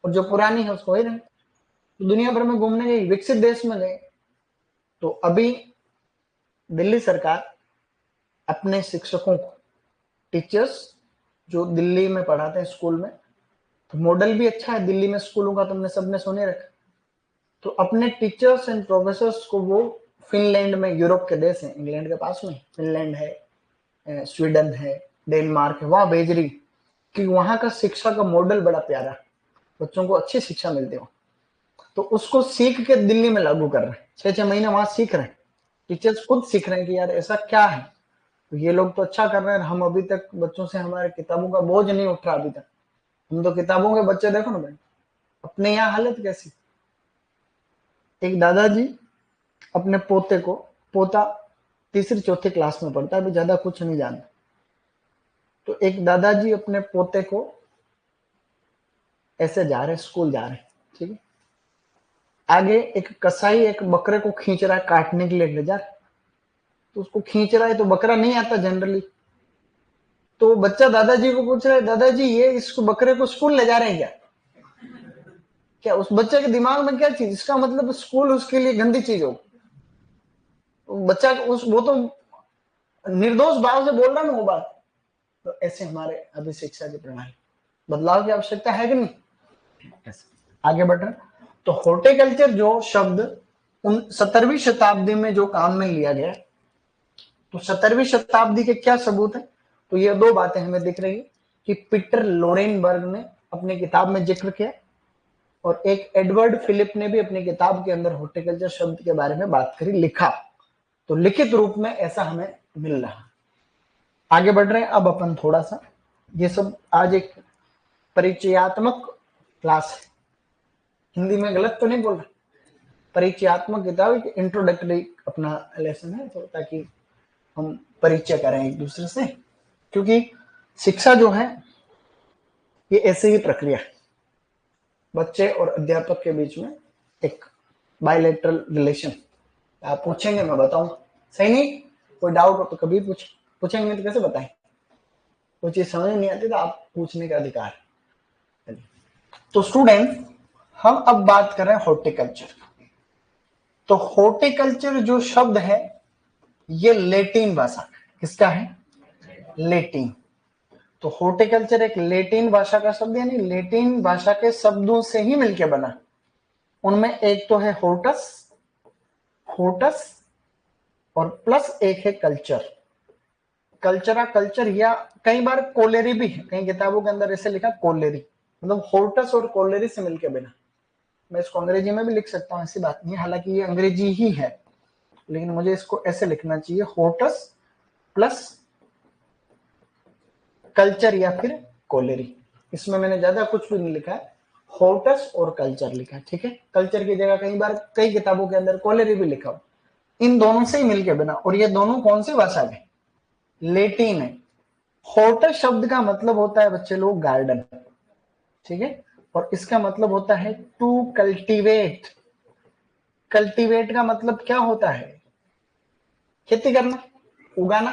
और जो पुरानी है उसको वही रहना। तो दुनिया भर में घूमने गए, विकसित देश में गए, तो अभी दिल्ली सरकार अपने शिक्षकों को, टीचर्स जो दिल्ली में पढ़ाते हैं स्कूल में, तो मॉडल भी अच्छा है दिल्ली में स्कूलों का, तुमने सबने सुने रखा। तो अपने टीचर्स एंड प्रोफेसर्स को वो फिनलैंड में, यूरोप के देश है, इंग्लैंड के पास में फिनलैंड है, स्वीडन है, डेनमार्क है, वहां भेज रही कि वहां का शिक्षा का मॉडल बड़ा प्यारा, बच्चों को अच्छी शिक्षा मिलती हो। तो उसको सीख के दिल्ली में लागू कर रहे हैं। 6-6 महीने वहां सीख रहे हैं, टीचर्स खुद सीख रहे हैं कि यार ऐसा क्या है। तो ये लोग तो अच्छा कर रहे हैं, हम अभी तक बच्चों से हमारे किताबों का बोझ नहीं उठ रहा अभी तक। हम तो किताबों के बच्चे, देखो ना भाई अपने यहाँ हालत कैसी। एक दादाजी अपने पोते को, पोता तीसरी चौथी क्लास में पढ़ता है, अभी ज्यादा कुछ नहीं जानता। तो एक दादाजी अपने पोते को ऐसे जा रहे, स्कूल जा रहे, ठीक है, आगे एक कसाई एक बकरे को खींच रहा है, काटने के लिए ले जा रहा है। तो उसको खींच रहा है, तो बकरा नहीं आता जनरली। तो बच्चा दादाजी को पूछ रहा है, दादाजी ये इसको बकरे को स्कूल ले जा रहे हैं क्या? क्या उस बच्चे के दिमाग में क्या चीज, इसका मतलब स्कूल उसके लिए गंदी चीज हो। बच्चा उस, वो तो निर्दोष भाव से बोल रहा ना वो बात। तो ऐसे हमारे अभी शिक्षा की प्रणाली, बदलाव की आवश्यकता है कि नहीं? आगे बढ़ रहे। तो हॉर्टिकल्चर जो शब्द उन 17वीं शताब्दी में जो काम में लिया गया, तो 17वीं शताब्दी के क्या सबूत है? तो ये दो बातें हमें दिख रही है कि पीटर लोरेनबर्ग ने अपनी किताब में जिक्र किया, और एक एडवर्ड फिलिप ने भी अपनी किताब के अंदर हॉर्टिकल्चर शब्द के बारे में बात करी, लिखा। तो लिखित रूप में ऐसा हमें मिल रहा। आगे बढ़ रहे हैं अब अपन थोड़ा सा, ये सब आज एक परिचयात्मक क्लास है, हिंदी में गलत तो नहीं बोल रहा, परिचयात्मक किताब, इंट्रोडक्टरी अपना लेसन है, तो ताकि हम परिचय करें एक दूसरे से। क्योंकि शिक्षा जो है ये ऐसे ही प्रक्रिया है, बच्चे और अध्यापक के बीच में एक बायलैटरल रिलेशन। आप पूछेंगे मैं बताऊंगा, सही नहीं? कोई डाउट हो तो कभी पूछेंगे तो कैसे बताएं? कोई चीज समझ नहीं आती तो आप पूछने का अधिकार है। तो स्टूडेंट, हम अब बात कर रहे हैं हॉर्टिकल्चर। तो हॉर्टिकल्चर जो शब्द है ये लेटिन भाषा, किसका है? लेटिन। तो हॉर्टिकल्चर एक लेटिन भाषा का शब्द, यानी लेटिन भाषा के शब्दों से ही मिलकर बना। उनमें एक तो है होर्टस, होर्टस, और प्लस एक है कल्चर। कल्चरा कल्चर या कई बार कोलेरी भी है, कई किताबों के अंदर ऐसे लिखा कोलेरी, मतलब होर्टस और कोलेरी से मिलके बिना। मैं इसको अंग्रेजी में भी लिख सकता हूँ, ऐसी बात नहीं है, हालांकि ये अंग्रेजी ही है, लेकिन मुझे इसको ऐसे लिखना चाहिए, होर्टस प्लस कल्चर या फिर कोलेरी। इसमें मैंने ज्यादा कुछ भी नहीं लिखा है, होर्टस और कल्चर लिखा है, ठीक है। कल्चर की जगह कई बार कई किताबों के अंदर कोलेरी भी लिखा हो, इन दोनों से ही मिलके बना। और ये दोनों कौन सी भाषा के? लेटिन है। होर्टस शब्द का मतलब होता है बच्चे लोग गार्डन, ठीक है, और इसका मतलब होता है टू कल्टीवेट। कल्टीवेट का मतलब क्या होता है? खेती करना, उगाना।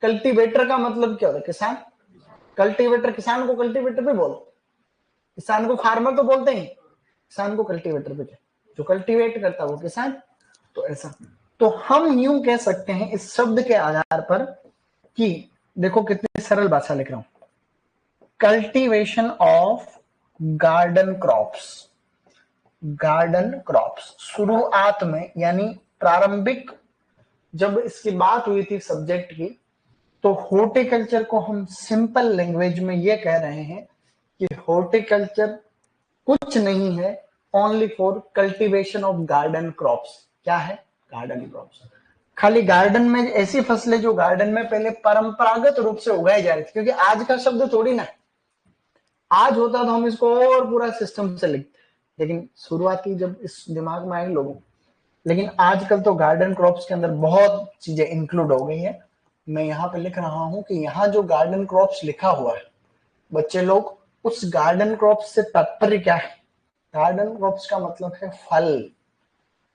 कल्टीवेटर का मतलब क्या होता है? किसान। कल्टीवेटर, किसान को कल्टीवेटर पे बोलो, किसान को फार्मर तो बोलते ही, किसान को कल्टीवेटर पे, जो कल्टीवेट करता है वो किसान। तो ऐसा, तो हम यूं कह सकते हैं इस शब्द के आधार पर कि देखो कितनी सरल भाषा लिख रहा हूं, cultivation of garden crops. Garden crops शुरुआत में, यानी प्रारंभिक जब इसकी बात हुई थी सब्जेक्ट की, तो हॉर्टिकल्चर को हम सिंपल लैंग्वेज में ये कह रहे हैं कि हॉर्टिकल्चर कुछ नहीं है, only for cultivation of garden crops. क्या है? Garden crops. खाली गार्डन में ऐसी फसलें जो गार्डन में पहले परंपरागत रूप से उगाई जा रही थी, क्योंकि आज का शब्द थोड़ी ना, आज होता तो हम इसको और पूरा सिस्टम से लिखते, लेकिन शुरुआती जब इस दिमाग में आई लोगों, लेकिन आजकल तो गार्डन क्रॉप्स के अंदर बहुत चीजें इंक्लूड हो गई है। मैं यहाँ पे लिख रहा हूं कि यहाँ जो गार्डन क्रॉप्स लिखा हुआ है बच्चे लोग, उस गार्डन क्रॉप्स से तात्पर्य क्या है? गार्डन क्रॉप्स का मतलब है फल।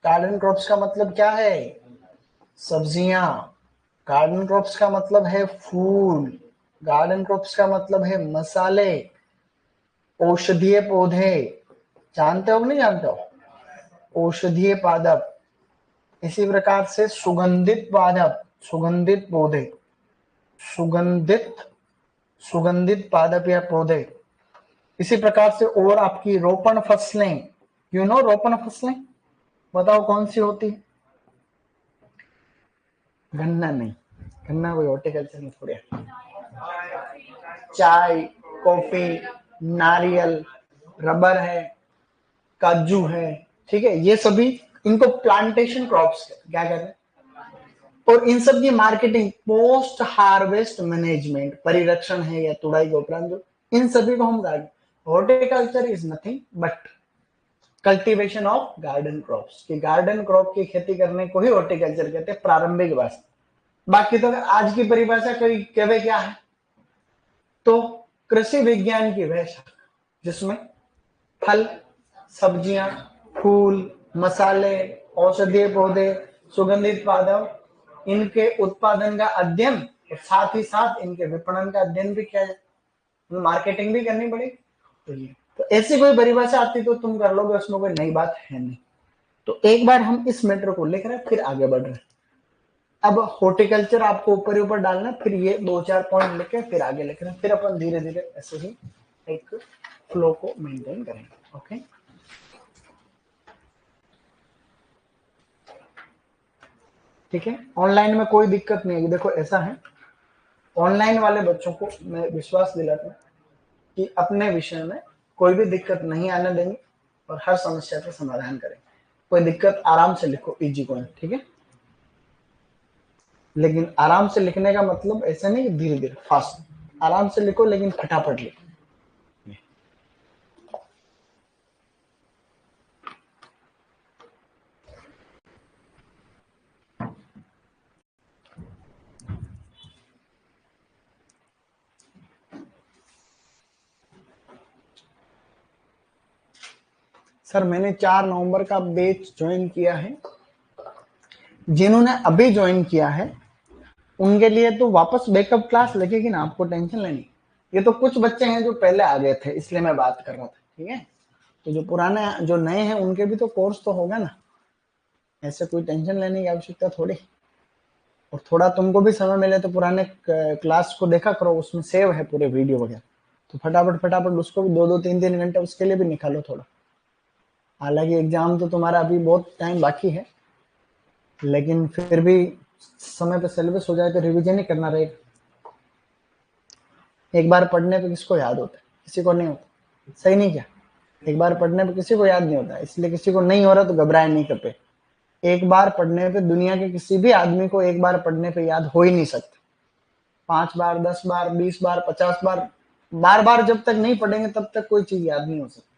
गार्डन क्रॉप्स का मतलब क्या है? सब्जियां। गार्डन क्रॉप्स का मतलब है फूल। गार्डन क्रॉप्स का मतलब है मसाले, औषधीय पौधे। जानते हो कि नहीं जानते हो? औषधीय पादप। इसी प्रकार से सुगंधित पादप, सुगंधित पौधे, सुगंधित सुगंधित पादप या पौधे। इसी प्रकार से और आपकी रोपण फसलें, यू नो रोपण फसलें, बताओ कौन सी होती है? गन्ना नहीं, गन्ना कोई हॉर्टिकल्चर में थोड़ी है। चाय, कॉफी, नारियल, रबर है, काजू है, ठीक है, ये सभी, इनको प्लांटेशन क्रॉप्स क्या कहते हैं। और इन सब की मार्केटिंग, पोस्ट हार्वेस्ट मैनेजमेंट, परिरक्षण है या तुड़ाई के उपरांत जो, इन सभी को हम garden, horticulture is nothing but cultivation of garden crops. कि गार्डन क्रॉप की खेती करने को ही हॉर्टिकल्चर कहते हैं प्रारंभिक भाषा। बाकी तो आज की परिभाषा कोई कहे क्या है, तो कृषि विज्ञान की वह शाखा जिसमें फल, सब्जियां, फूल, मसाले, औषधीय पौधे, सुगंधित पादप, इनके उत्पादन का अध्ययन और साथ ही साथ इनके विपणन का अध्ययन भी किया जाए, मार्केटिंग भी करनी पड़ेगी। तो ये तो ऐसी कोई परिभाषा आती तो तुम कर लोगे, उसमें कोई नई बात है नहीं। तो एक बार हम इस मैटर को लिख रहे हैं, फिर आगे बढ़ रहे हैं। अब हॉर्टिकल्चर आपको ऊपर ऊपर डालना, फिर ये 2-4 पॉइंट लिखे, फिर आगे लिख रहे हैं, फिर अपन धीरे धीरे ऐसे ही एक फ्लो को मेंटेन करेंगे। ओके, ठीक है। ऑनलाइन में कोई दिक्कत नहीं है। देखो ऐसा है, ऑनलाइन वाले बच्चों को मैं विश्वास दिलाता हूँ कि अपने विषय में कोई भी दिक्कत नहीं आने देंगे और हर समस्या का समाधान करेंगे। कोई दिक्कत आराम से लिखो, इजी को, ठीक है। लेकिन आराम से लिखने का मतलब ऐसा नहीं कि धीरे धीरे फास्ट, आराम से लिखो लेकिन फटाफट लिखो। सर मैंने 4 नवंबर का बैच ज्वाइन किया है। जिन्होंने अभी ज्वाइन किया है उनके लिए तो वापस बैकअप क्लास लगेगी ना, आपको टेंशन लेनी। ये तो कुछ बच्चे हैं जो पहले आ गए थे, इसलिए मैं बात कर रहा था, ठीक है। तो जो पुराने, जो नए हैं, उनके भी तो कोर्स तो होगा ना, ऐसे कोई टेंशन लेने की आवश्यकता थोड़ी। और थोड़ा तुमको भी समय मिले तो पुराने क्लास को देखा करो, उसमें सेव है पूरे वीडियो वगैरह, तो फटाफट फटाफट उसको भी 2-2 3-3 घंटे उसके लिए भी निकालो थोड़ा। हालांकि एग्जाम तो तुम्हारा अभी बहुत टाइम बाकी है, लेकिन फिर भी समय पे सिलेबस हो जाए तो रिवीजन ही करना रहेगा। एक बार पढ़ने पे किसको याद होता है? किसी को नहीं होता, सही नहीं क्या? एक बार पढ़ने पे किसी को याद नहीं होता, इसलिए किसी को नहीं हो रहा तो घबराए नहीं कपे। एक बार पढ़ने पे दुनिया के किसी भी आदमी को एक बार पढ़ने पे याद हो ही नहीं सकता। 5 बार, 10 बार, 20 बार, 50 बार, बार बार जब तक नहीं पढ़ेंगे तब तक कोई चीज याद नहीं हो सकती।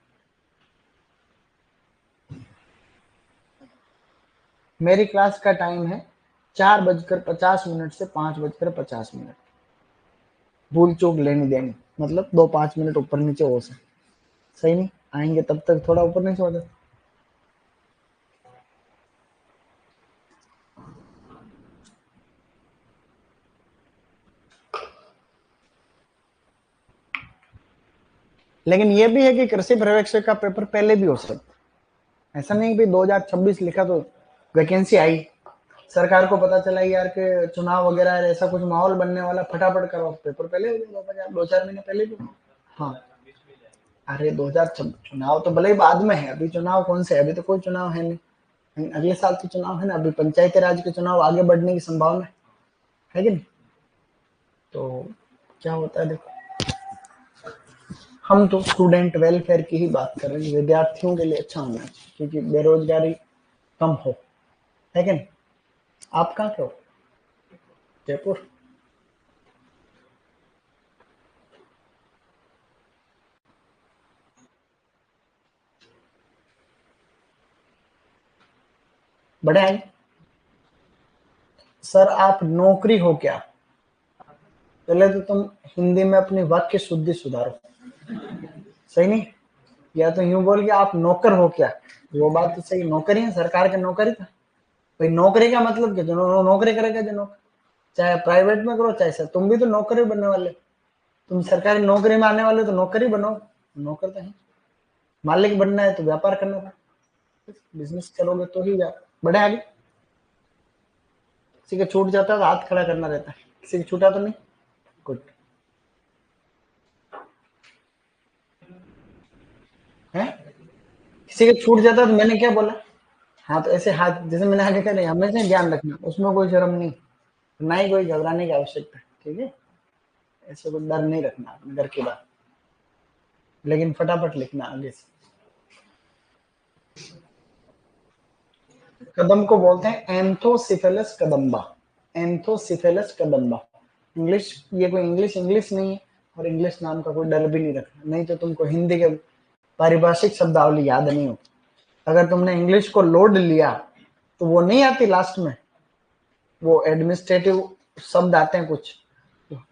मेरी क्लास का टाइम है 4:50 से 5:50। भूल चूक लेनी देनी, मतलब 2-5 मिनट ऊपर नीचे हो सकते, सही नहीं? आएंगे तब तक थोड़ा ऊपर नीचे हो जाता। लेकिन ये भी है कि कृषि पर्यवेक्षक का पेपर पहले भी हो सकता। ऐसा नहीं कि 2026 लिखा तो वैकेंसी आई, सरकार को पता चला यार के चुनाव वगैरह है, ऐसा कुछ माहौल बनने वाला, फटाफट करो पेपर पहले हो गया, 2-4 महीने पहले भी। हाँ, अरे 2026 चुनाव तो भले ही बाद में है, अभी चुनाव कौन से है? अभी तो कोई चुनाव है नहीं, अगले साल तो चुनाव है ना, अभी पंचायती राज के चुनाव आगे बढ़ने की संभावना है कि नहीं? तो क्या होता है देखो, हम तो स्टूडेंट वेलफेयर की ही बात कर रहे हैं, विद्यार्थियों के लिए अच्छा होना चाहिए क्योंकि बेरोजगारी कम हो, है कि नहीं? आप कहाँ के हो? जयपुर। बड़े हैं सर, आप नौकरी हो क्या? पहले तो तुम हिंदी में अपनी वाक्य शुद्धि सुधारो, सही नहीं? या तो यूं बोल के आप नौकर हो क्या, वो बात तो सही, नौकरी है, सरकार के नौकरी था भाई। नौकरी का मतलब क्या? जो नौकरी करेगा, जो नौकर, चाहे प्राइवेट में करो चाहे सर, तुम भी तो नौकरी बनने वाले। तुम सरकारी नौकरी में आने वाले तो नौकरी बनो, नौकर तो है। मालिक बनना है तो व्यापार करना पड़ेगा, बिजनेस करोगे तो ही बढ़े आगे। किसी का छूट जाता है तो हाथ खड़ा करना रहता है, किसी का छूटा तो नहीं। गुड है। किसी का छूट जाता है तो मैंने क्या बोला? हाँ, तो ऐसे हाथ जैसे मैंने आगे कहा, हमेशा ध्यान रखना, उसमें कोई शर्म नहीं, ना ही कोई घबराने की आवश्यकता है, ठीक है? ऐसे कोई डर नहीं रखना अपने घर की बात, लेकिन फटाफट लिखना आगे से। कदम को बोलते हैं एंथोसिफेलस कदम्बा, एंथोसिफेलस कदम्बा। इंग्लिश, ये कोई इंग्लिश इंग्लिश नहीं है, और इंग्लिश नाम का कोई डर भी नहीं रखना, नहीं तो तुमको हिंदी के पारिभाषिक शब्दावली याद नहीं होती। अगर तुमने इंग्लिश को लोड लिया तो वो नहीं आती लास्ट में, वो एडमिनिस्ट्रेटिव शब्द आते हैं कुछ,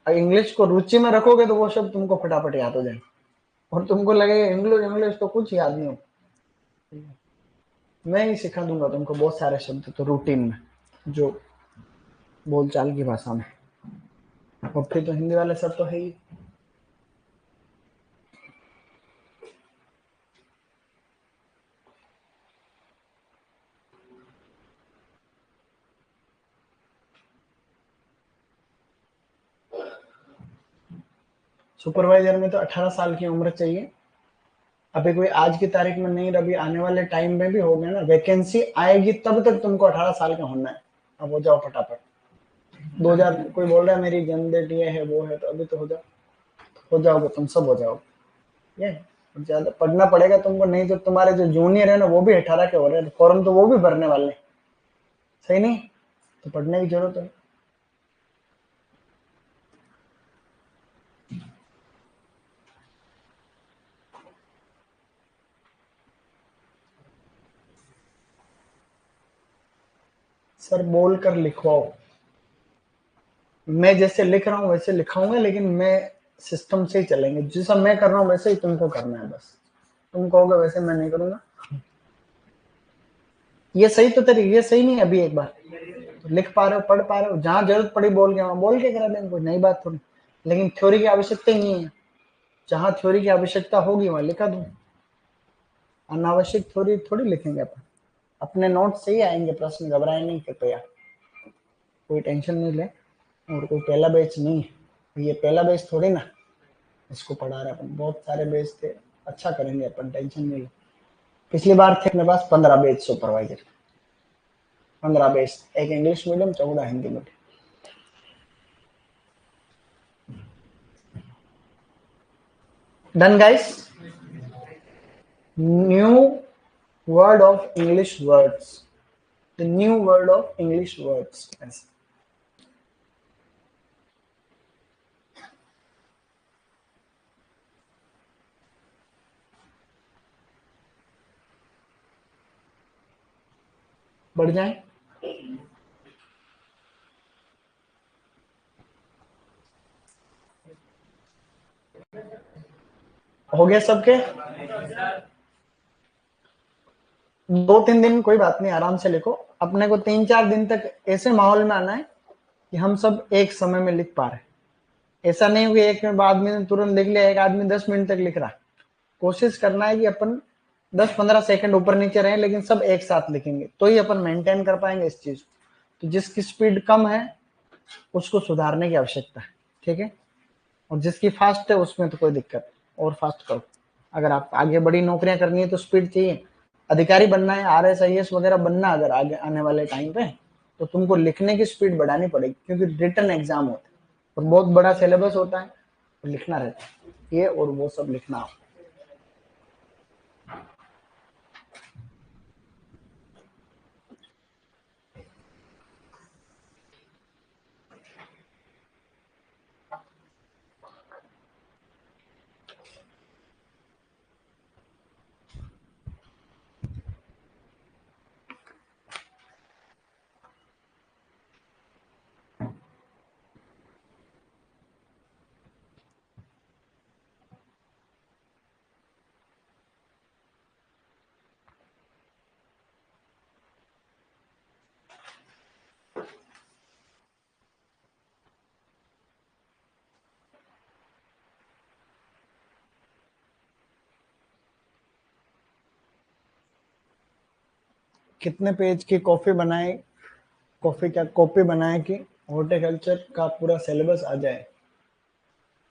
इंग्लिश को रुचि में रखोगे तो वो शब्द तुमको फटाफट याद हो जाए, और तुमको लगेगा इंग्लिश इंग्लिश तो कुछ याद नहीं हो। मैं ही सिखा दूंगा तुमको बहुत सारे शब्द तो रूटीन में, जो बोलचाल की भाषा में, और फिर तो हिंदी वाले सब तो है ही। सुपरवाइजर में तो 18 साल की उम्र चाहिए। अभी कोई आज की तारीख में नहीं, अभी आने वाले टाइम में भी हो गया ना, वैकेंसी आएगी तब तक तुमको 18 साल का होना है। अब हो जाओ फटाफट। 2000 कोई बोल रहा है मेरी जन्म डेट ये है वो है, तो अभी तो हो जाओ, हो जाओगे तुम, सब हो जाओगे। ये ज्यादा पढ़ना पड़ेगा तुमको, नहीं तो तुम्हारे जो जूनियर है ना वो भी 18 के हो रहे हैं, फॉर्म तो वो भी भरने वाले हैं, सही नहीं? तो पढ़ने की जरूरत है। सर बोल कर लिखवाओ, मैं जैसे लिख रहा हूँ वैसे लिखाऊंगा, लेकिन मैं सिस्टम से ही चलेंगे, जैसा मैं कर रहा हूँ वैसे ही तुमको करना है, बस तुम कहोगे वैसे मैं नहीं करूंगा। ये सही तो तरीके, ये सही नहीं है। अभी एक बार तो लिख पा रहे हो, पढ़ पा रहे हो, जहां जरूरत पड़ी बोल के वहां बोल के करा देंगे, कोई नई बात थोड़ी। लेकिन थ्योरी की आवश्यकता ही नहीं है, जहां थ्योरी की आवश्यकता होगी वहां लिखा दूं, अनावश्यक थ्योरी थोड़ी लिखेंगे अपन। अपने नोट से ही आएंगे प्रश्न, घबराए नहीं कृपया, कोई टेंशन नहीं ले। और कोई पहला बैच नहीं है, ये पहला बैच थोड़ी ना इसको पढ़ा रहे अपन, बहुत सारे बैच थे, अच्छा करेंगे अपन, टेंशन नहीं ले। पिछली बार थे अपने पास 15 बैच सुपरवाइजर, 15 बेस, एक English medium, 14 Hindi medium. Done guys? New word of English words, the new word of English words. बढ़ जाए। हो गया सबके? 2-3 दिन कोई बात नहीं, आराम से लिखो। अपने को 3-4 दिन तक ऐसे माहौल में आना है कि हम सब एक समय में लिख पा रहे हैं। ऐसा नहीं कि एक आदमी ने तुरंत लिख लिया, एक आदमी 10 मिनट तक लिख रहा है। कोशिश करना है कि अपन 10-15 सेकंड ऊपर नीचे रहे, लेकिन सब एक साथ लिखेंगे तो ही अपन मेंटेन कर पाएंगे इस चीज को। तो जिसकी स्पीड कम है उसको सुधारने की आवश्यकता है, ठीक है? और जिसकी फास्ट है उसमें तो कोई दिक्कत नहीं, और फास्ट करो। अगर आप आगे बड़ी नौकरियां करनी है तो स्पीड चाहिए। अधिकारी बनना है, RS IAS वगैरह बनना अगर आगे आने वाले टाइम पे, तो तुमको लिखने की स्पीड बढ़ानी पड़ेगी, क्योंकि रिटन एग्जाम होता है और बहुत बड़ा सिलेबस होता है, तो लिखना रहता है ये और वो सब लिखना हो। कितने पेज की कॉफी बनाए, कॉफी क्या कॉपी बनाए कि हॉर्टिकल्चर का पूरा सिलेबस आ जाए?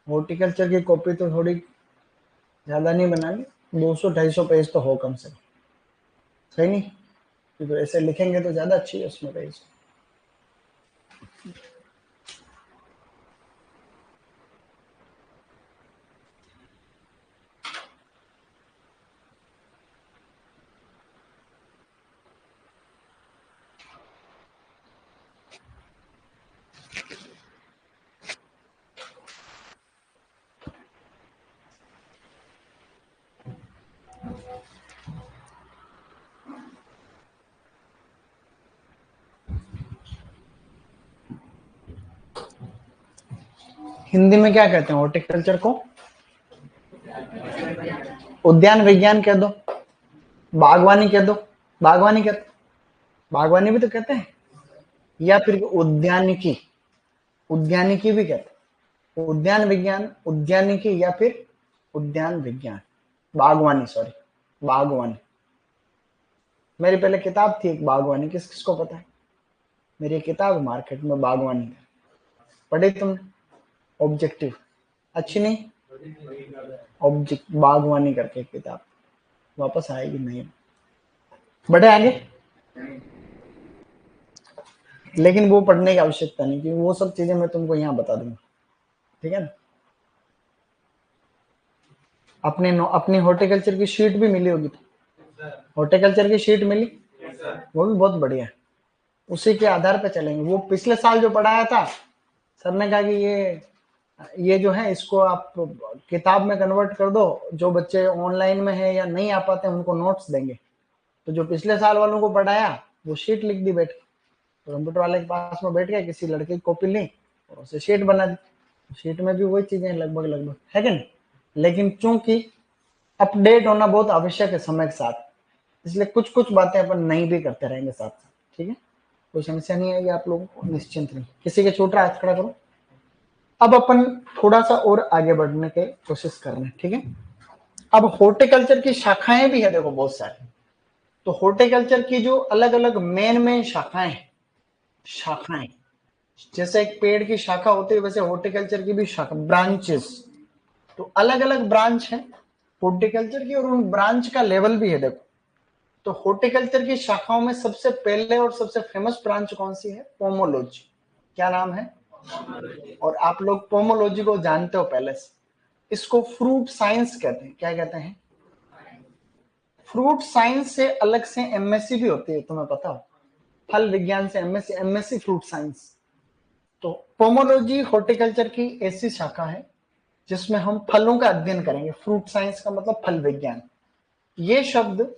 हॉर्टिकल्चर की कॉपी तो थोड़ी ज्यादा नहीं बनानी, 200-250 पेज तो हो कम से कम, सही नहीं? क्योंकि ऐसे लिखेंगे तो ज्यादा अच्छी है उसमें पेज। हिंदी में क्या कहते हैं हॉर्टिकल्चर को? उद्यान विज्ञान कह दो, बागवानी कह दो। बागवानी कहते, बागवानी भी तो कहते हैं, या फिर उद्यानिकी, उद्यानिकी भी कहते हैं। उद्यान विज्ञान, उद्यानिकी, या फिर उद्यान विज्ञान, बागवानी, सॉरी, बागवानी। मेरी पहले किताब थी एक बागवानी, किस किस को पता है? मेरी किताब मार्केट में बागवानी, पढ़ी तुमने? ऑब्जेक्टिव, अच्छी नहीं? ऑब्जेक्ट बागवानी करके किताब वापस आएगी नहीं। बढ़े आगे, लेकिन वो पढ़ने की आवश्यकता नहीं, क्योंकि वो सब चीजें मैं तुमको यहाँ बता दूंगा, ठीक है ना? अपनी हॉर्टिकल्चर की शीट भी मिली होगी, हॉर्टिकल्चर की शीट मिली, वो भी बहुत बढ़िया है। उसी के आधार पर चलेंगे। वो पिछले साल जो पढ़ाया था, सर ने कहा कि ये जो है इसको आप किताब में कन्वर्ट कर दो, जो बच्चे ऑनलाइन में है या नहीं आ पाते उनको नोट्स देंगे। तो जो पिछले साल वालों को पढ़ाया वो शीट लिख दी बैठ के, तो कंप्यूटर वाले के पास में बैठ गए, किसी लड़के की कॉपी ली और उसे शीट बना दी। शीट में भी वही चीजें लगभग लगभग है कि नहीं? लेकिन चूंकि अपडेट होना बहुत आवश्यक है समय के साथ, इसलिए कुछ कुछ बातें अपन नहीं भी करते रहेंगे साथ साथ, ठीक है? कोई समस्या नहीं आएगी आप लोगों को, निश्चिंत नहीं। किसी के छूट रहा हाथ खड़ा करो। अब अपन थोड़ा सा और आगे बढ़ने की कोशिश कर रहे हैं, ठीक है? अब हॉर्टिकल्चर की शाखाएं भी है, देखो बहुत सारी। तो हॉर्टिकल्चर की जो अलग अलग मेन शाखाएं हैं, शाखाएं जैसे एक पेड़ की शाखा होती है, वैसे हॉर्टिकल्चर की भी शाखा, ब्रांचेस। तो अलग अलग ब्रांच है हॉर्टिकल्चर की, और उन ब्रांच का लेवल भी है देखो। तो हॉर्टिकल्चर की शाखाओं में सबसे पहले और सबसे फेमस ब्रांच कौन सी है? पोमोलॉजी। क्या नाम है? और आप लोग पोमोलॉजी को जानते हो पहले से। इसको फ्रूट साइंस कहते हैं। क्या कहते हैं? फ्रूट साइंस से अलग से एमएससी भी होती है, तुम्हें पता हो? फल विज्ञान से एमएससी, एमएससी फ्रूट साइंस। तो पोमोलॉजी हॉर्टिकल्चर की ऐसी शाखा है जिसमें हम फलों का अध्ययन करेंगे। फ्रूट साइंस का मतलब फल विज्ञान। ये शब्द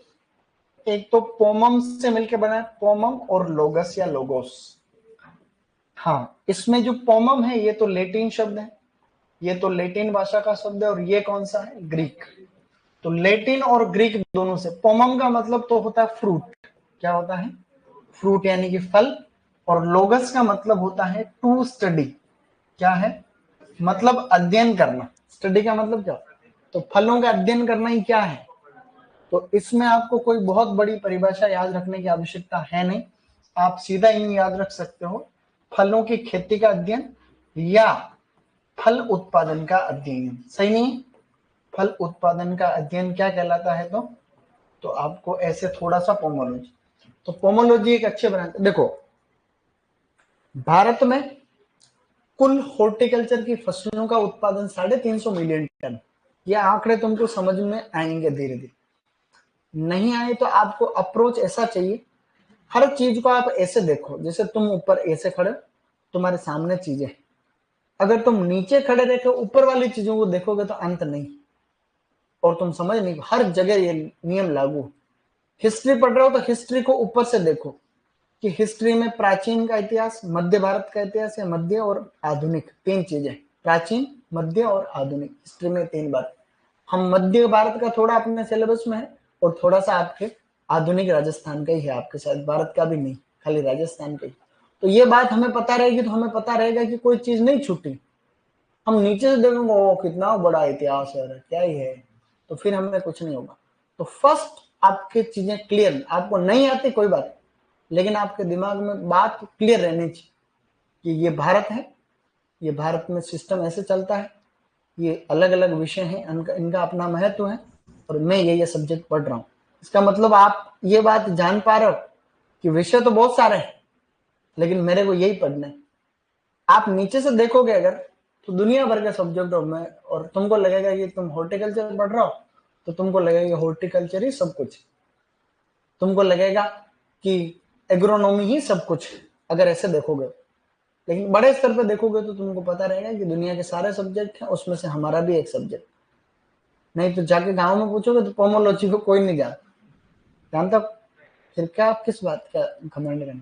एक तो पोमम से मिलकर बना है, पोमम और लोगस या लोगोस। हाँ, इसमें जो पोमम है ये तो लैटिन शब्द है, ये तो लैटिन भाषा का शब्द है, और ये कौन सा है? ग्रीक। तो लैटिन और ग्रीक दोनों से। पोमम का मतलब तो होता है फ्रूट। क्या होता है? फ्रूट यानी कि फल। और लोगस का मतलब होता है टू स्टडी। क्या है? मतलब अध्ययन करना। स्टडी का मतलब क्या? तो फलों का अध्ययन करना ही क्या है। तो इसमें आपको कोई बहुत बड़ी परिभाषा याद रखने की आवश्यकता है नहीं, आप सीधा इन याद रख सकते हो, फलों की खेती का अध्ययन या फल उत्पादन का अध्ययन। सही नहीं? फल उत्पादन का अध्ययन क्या कहलाता है? तो आपको ऐसे थोड़ा सा पोमोलॉजी। तो पोमोलॉजी एक अच्छे बनाते। देखो, भारत में कुल हॉर्टिकल्चर की फसलों का उत्पादन 350 मिलियन टन। ये आंकड़े तुमको समझ में आएंगे धीरे धीरे। नहीं आए तो आपको अप्रोच ऐसा चाहिए, हर चीज को आप ऐसे देखो जैसे तुम ऊपर ऐसे खड़े, तुम्हारे सामने चीजें। अगर तुम नीचे खड़े रहकर ऊपर वाली चीजों को देखोगे तो अंत नहीं, और तुम समझ नहीं। हर जगह ये नियम लागू। हिस्ट्री पढ़ रहे हो तो हिस्ट्री को ऊपर से देखो कि हिस्ट्री में प्राचीन का इतिहास, मध्य भारत का इतिहास, या मध्य और आधुनिक, तीन चीजें। प्राचीन, मध्य और आधुनिक, हिस्ट्री में तीन बार। हम मध्य भारत का थोड़ा अपने सिलेबस में है, और थोड़ा सा आपके आधुनिक राजस्थान का ही है, आपके शायद भारत का भी नहीं, खाली राजस्थान का ही। तो ये बात हमें पता रहेगी तो हमें पता रहेगा कि कोई चीज नहीं छूटी। हम नीचे से देखेंगे ओ कितना बड़ा इतिहास है, क्या ही है, तो फिर हमें कुछ नहीं होगा। तो फर्स्ट आपके चीजें क्लियर, आपको नहीं आती कोई बात, लेकिन आपके दिमाग में बात क्लियर रहनी चाहिए कि ये भारत है, ये भारत में सिस्टम ऐसे चलता है, ये अलग अलग विषय हैं, इनका अपना महत्व है, और मैं ये सब्जेक्ट पढ़ रहा हूँ। इसका मतलब आप ये बात जान पा रहे हो कि विषय तो बहुत सारे हैं, लेकिन मेरे को यही पढ़ना है। आप नीचे से देखोगे अगर, तो दुनिया भर के सब्जेक्ट में, और तुमको लगेगा कि तुम हॉर्टिकल्चर पढ़ रहे हो, तो तुमको लगेगा हॉर्टिकल्चर ही सब कुछ। तुमको लगेगा कि एग्रोनॉमी ही सब कुछ, अगर ऐसे देखोगे। लेकिन बड़े स्तर पे देखोगे तो तुमको पता रहेगा कि दुनिया के सारे सब्जेक्ट हैं, उसमें से हमारा भी एक सब्जेक्ट। नहीं तो जाके गांव में पूछोगे तो पोमोलॉजी को कोई नहीं जानता। फिर क्या, आप किस बात का घमंड करना।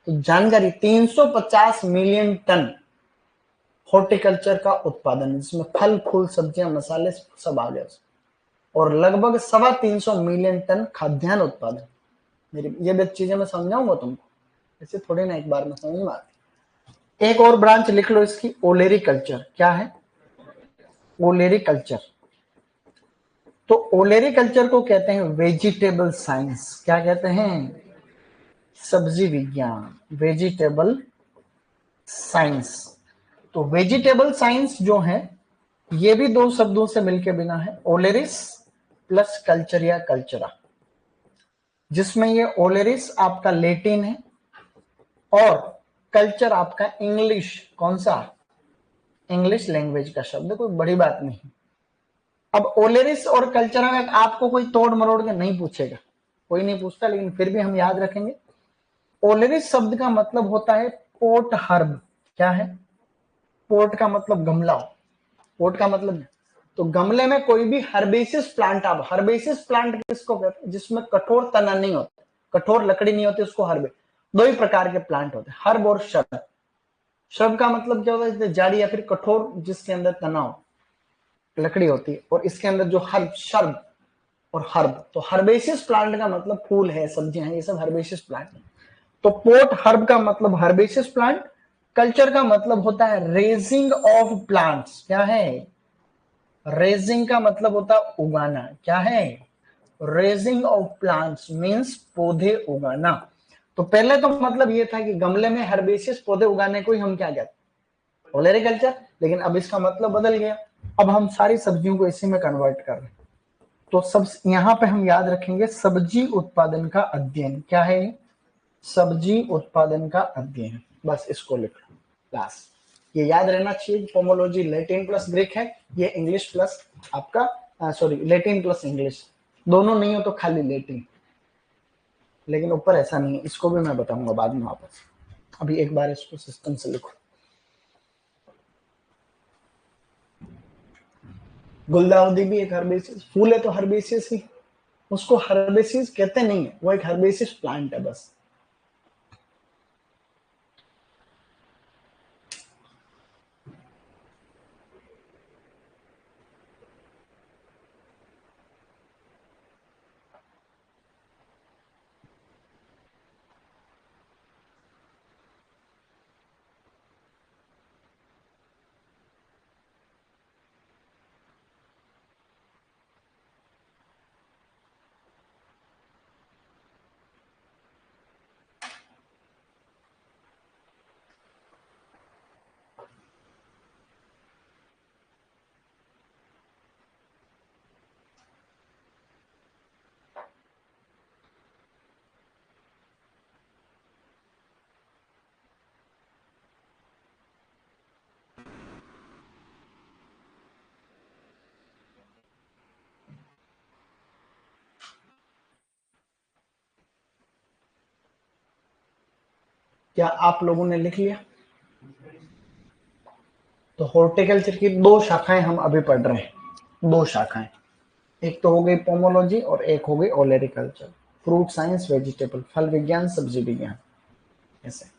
तो जानकारी 350 मिलियन टन हॉर्टिकल्चर का उत्पादन, जिसमें फल फूल सब्जियां मसाले सब आ गए, और लगभग 325 मिलियन टन खाद्यान्न उत्पादन। मेरी ये भी चीजें मैं समझाऊंगा तुमको, ऐसे थोड़ी ना एक बार में समझ में आती। एक और ब्रांच लिख लो इसकी, ओलेरी कल्चर। क्या है? ओलेरी कल्चर। तो ओलेरी कल्चर को कहते हैं वेजिटेबल साइंस। क्या कहते हैं? सब्जी विज्ञान, वेजिटेबल साइंस। तो वेजिटेबल साइंस जो है, ये भी दो शब्दों से मिलके बना है, ओलेरिस प्लस कल्चर या कल्चरा, जिसमें ये ओलेरिस आपका लैटिन है और कल्चर आपका इंग्लिश। कौन सा? इंग्लिश लैंग्वेज का शब्द, कोई बड़ी बात नहीं। अब ओलेरिस और कल्चरा में आपको कोई तोड़ मरोड़ के नहीं पूछेगा, कोई नहीं पूछता, लेकिन फिर भी हम याद रखेंगे। ओलेरिस शब्द का मतलब होता है पोट हर्ब। क्या है? पोट का मतलब गमला, पोट का मतलब, तो गमले में कोई भी हर्बेसियस प्लांट, आप हर्बेसियस प्लांट किसको कहते हैं? जिसमें कठोर तना नहीं होता, कठोर लकड़ी नहीं होती, उसको हर्बे। दो ही प्रकार के प्लांट होते हैं, हर्ब और शर्ब। शर्ब का मतलब क्या होता है? जैसे जाड़ी या फिर कठोर जिसके अंदर तना हो, लकड़ी होती है, और इसके अंदर जो हर्ब, शर्ब और हर्ब। तो हर्बेसियस प्लांट का मतलब फूल है, सब्जियां हैं, ये सब हर्बेसियस प्लांट है। तो पोट हर्ब का मतलब हर्बेसियस प्लांट, कल्चर का मतलब होता है रेजिंग ऑफ प्लांट्स। क्या है? रेजिंग का मतलब होता है उगाना। क्या है? रेजिंग ऑफ प्लांट्स मींस पौधे उगाना। तो पहले तो मतलब ये था कि गमले में हर्बेसियस पौधे उगाने को ही हम क्या कहते हैं? ओलेरिकल्चर। लेकिन अब इसका मतलब बदल गया, अब हम सारी सब्जियों को इसी में कन्वर्ट कर रहे हैं। तो सब यहाँ पे हम याद रखेंगे सब्जी उत्पादन का अध्ययन। क्या है? सब्जी उत्पादन का अध्ययन। बस इसको लिख लो लास्ट। ये याद रहना चाहिए। पोमोलॉजी लैटिन प्लस ग्रीक है, ये इंग्लिश प्लस आपका सॉरी लैटिन प्लस इंग्लिश, दोनों नहीं हो तो खाली लैटिन, लेकिन ऊपर ऐसा नहीं है। इसको भी मैं बताऊंगा बाद में वापस। अभी एक बार इसको सिस्टम से लिखो। गुलदाउदी भी एक हर्बेसिस फूल है, तो हर्बेसिस ही, उसको हर्बेसिस कहते नहीं है, वो एक हर्बेसिस प्लांट है बस। क्या आप लोगों ने लिख लिया? तो हॉर्टिकल्चर की दो शाखाएं हम अभी पढ़ रहे हैं, दो शाखाएं। एक तो हो गई पोमोलॉजी और एक हो गई ओलेरिकल्चर, फ्रूट साइंस वेजिटेबल, फल विज्ञान सब्जी विज्ञान। ऐसे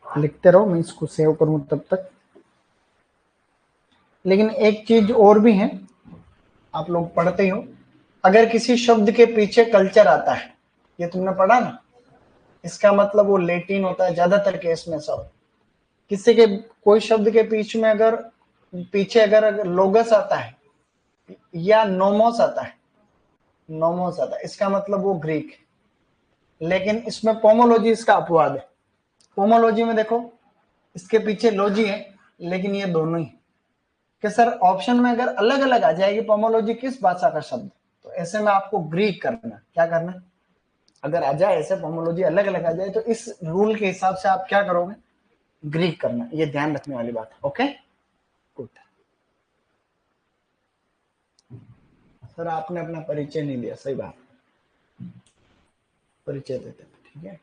लिखते रहो, मैं इसको सेव करूं तब तक। लेकिन एक चीज और भी है, आप लोग पढ़ते हो, अगर किसी शब्द के पीछे कल्चर आता है, ये तुमने पढ़ा ना, इसका मतलब वो लेटिन होता है, ज्यादातर केस में ऐसा होता है। किसी के कोई शब्द के बीच में अगर पीछे अगर लोगस आता है या नोमोस आता है, नोमोस आता है, इसका मतलब वो ग्रीक है। लेकिन इसमें पोमोलॉजी इसका अपवाद है। पोमोलॉजी में देखो इसके पीछे लॉजी है, लेकिन ये दोनों ही कि सर ऑप्शन में अगर अलग अलग आ जाएगी पोमोलॉजी किस भाषा का शब्द, तो ऐसे में आपको ग्रीक करना। क्या करना? अगर आ जाए ऐसे पोमोलॉजी अलग अलग आ जाए, तो इस रूल के हिसाब से आप क्या करोगे? ग्रीक करना। ये ध्यान रखने वाली बात है। Okay good. सर आपने अपना परिचय नहीं दिया, सही बात, परिचय देते, ठीक है।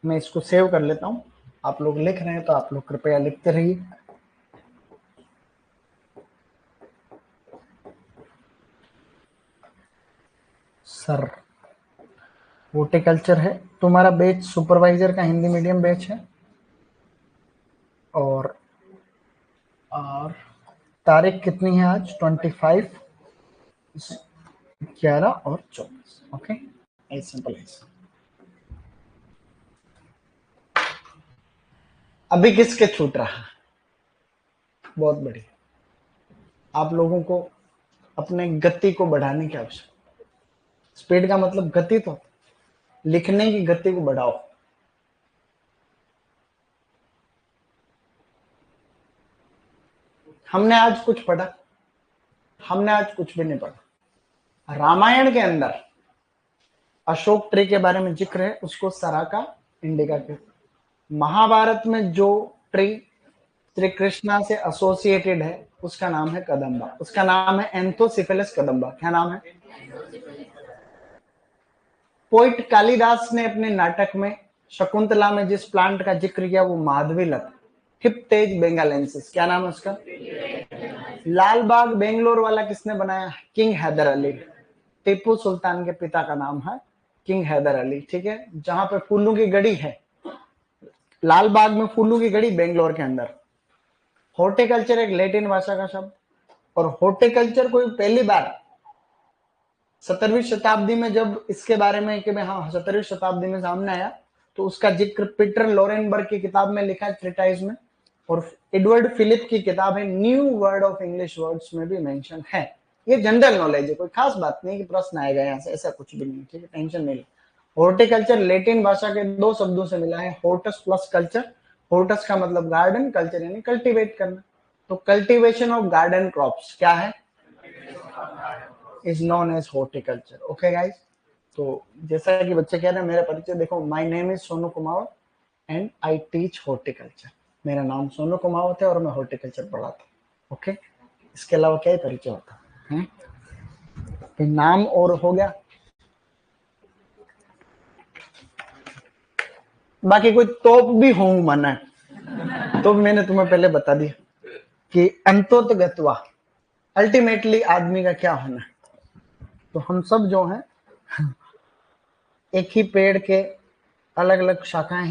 मैं इसको सेव कर लेता हूं। आप लोग लिख रहे हैं तो आप लोग कृपया लिखते रहिए। सर हॉर्टिकल्चर है तुम्हारा बैच, सुपरवाइजर का हिंदी मीडियम बैच है। और तारीख कितनी है आज? 25, 11 और 24। ओके ऐसे सिंपल है। अभी किसके छूट रहा? बहुत बढ़िया। आप लोगों को अपने गति को बढ़ाने की आवश्यकता। स्पीड का मतलब गति, तो लिखने की गति को बढ़ाओ। हमने आज कुछ पढ़ा? हमने आज कुछ भी नहीं पढ़ा। रामायण के अंदर अशोक ट्री के बारे में जिक्र है, उसको सराका इंडिका के। महाभारत में जो ट्री श्री कृष्णा से एसोसिएटेड है उसका नाम है कदम्बा, उसका नाम है एंथोसिफेलस कदम्बा। क्या नाम है? पोइट कालिदास ने अपने नाटक में शकुंतला में जिस प्लांट का जिक्र किया वो माधवीलता, हिप्तेज बेंगालेंसिस। क्या नाम है उसका? लाल बाग बेंगलोर वाला किसने बनाया? किंग हैदर अली। टीपू सुल्तान के पिता का नाम है किंग हैदर अली, ठीक है। जहां पे फूलों की गड़ी है, लाल बाग में फूलों की गड़ी बेंगलोर के अंदर। हॉर्टिकल्चर एक लैटिन भाषा का शब्द, और हॉर्टिकल्चर कोई पहली बार 17वीं शताब्दी में जब इसके बारे में कि हाँ 17वीं शताब्दी में सामने आया, तो उसका जिक्र पीटर लोरेनबर्ग की किताब में लिखा है, ट्रिटाइज में, और एडवर्ड फिलिप की किताब है new word of English words में भी मेंशन है। ये जनरल नॉलेज है, कोई खास बात नहीं कि प्रश्न आएगा यहाँ से, ऐसा कुछ भी नहीं, ठीक है, टेंशन नहीं। हॉर्टिकल्चर लेटिन भाषा के दो शब्दों से मिला है, हॉर्टस प्लस कल्चर। हॉर्टस का मतलब गार्डन, कल्चर यानी कल्टीवेट करना। तो कल्टीवेशन ऑफ गार्डन क्रॉप्स क्या है, is known as horticulture. Okay guys, तो जैसा कि बच्चे कह रहे हैं, मेरा परिचय देखो, my name is Sonu Kumawat and I teach horticulture. मेरा नाम सोनू कुमावत है और मैं हॉर्टिकल्चर पढ़ाता हूँ। ओके, इसके अलावा क्या ही परिचय होता है? नाम और हो गया, बाकी कोई तोप भी हो मन है तो मैंने तुम्हें पहले बता दिया कि अंतोतगत्वा अल्टीमेटली आदमी का क्या होना है। तो हम सब जो हैं एक ही पेड़ के अलग अलग शाखाएं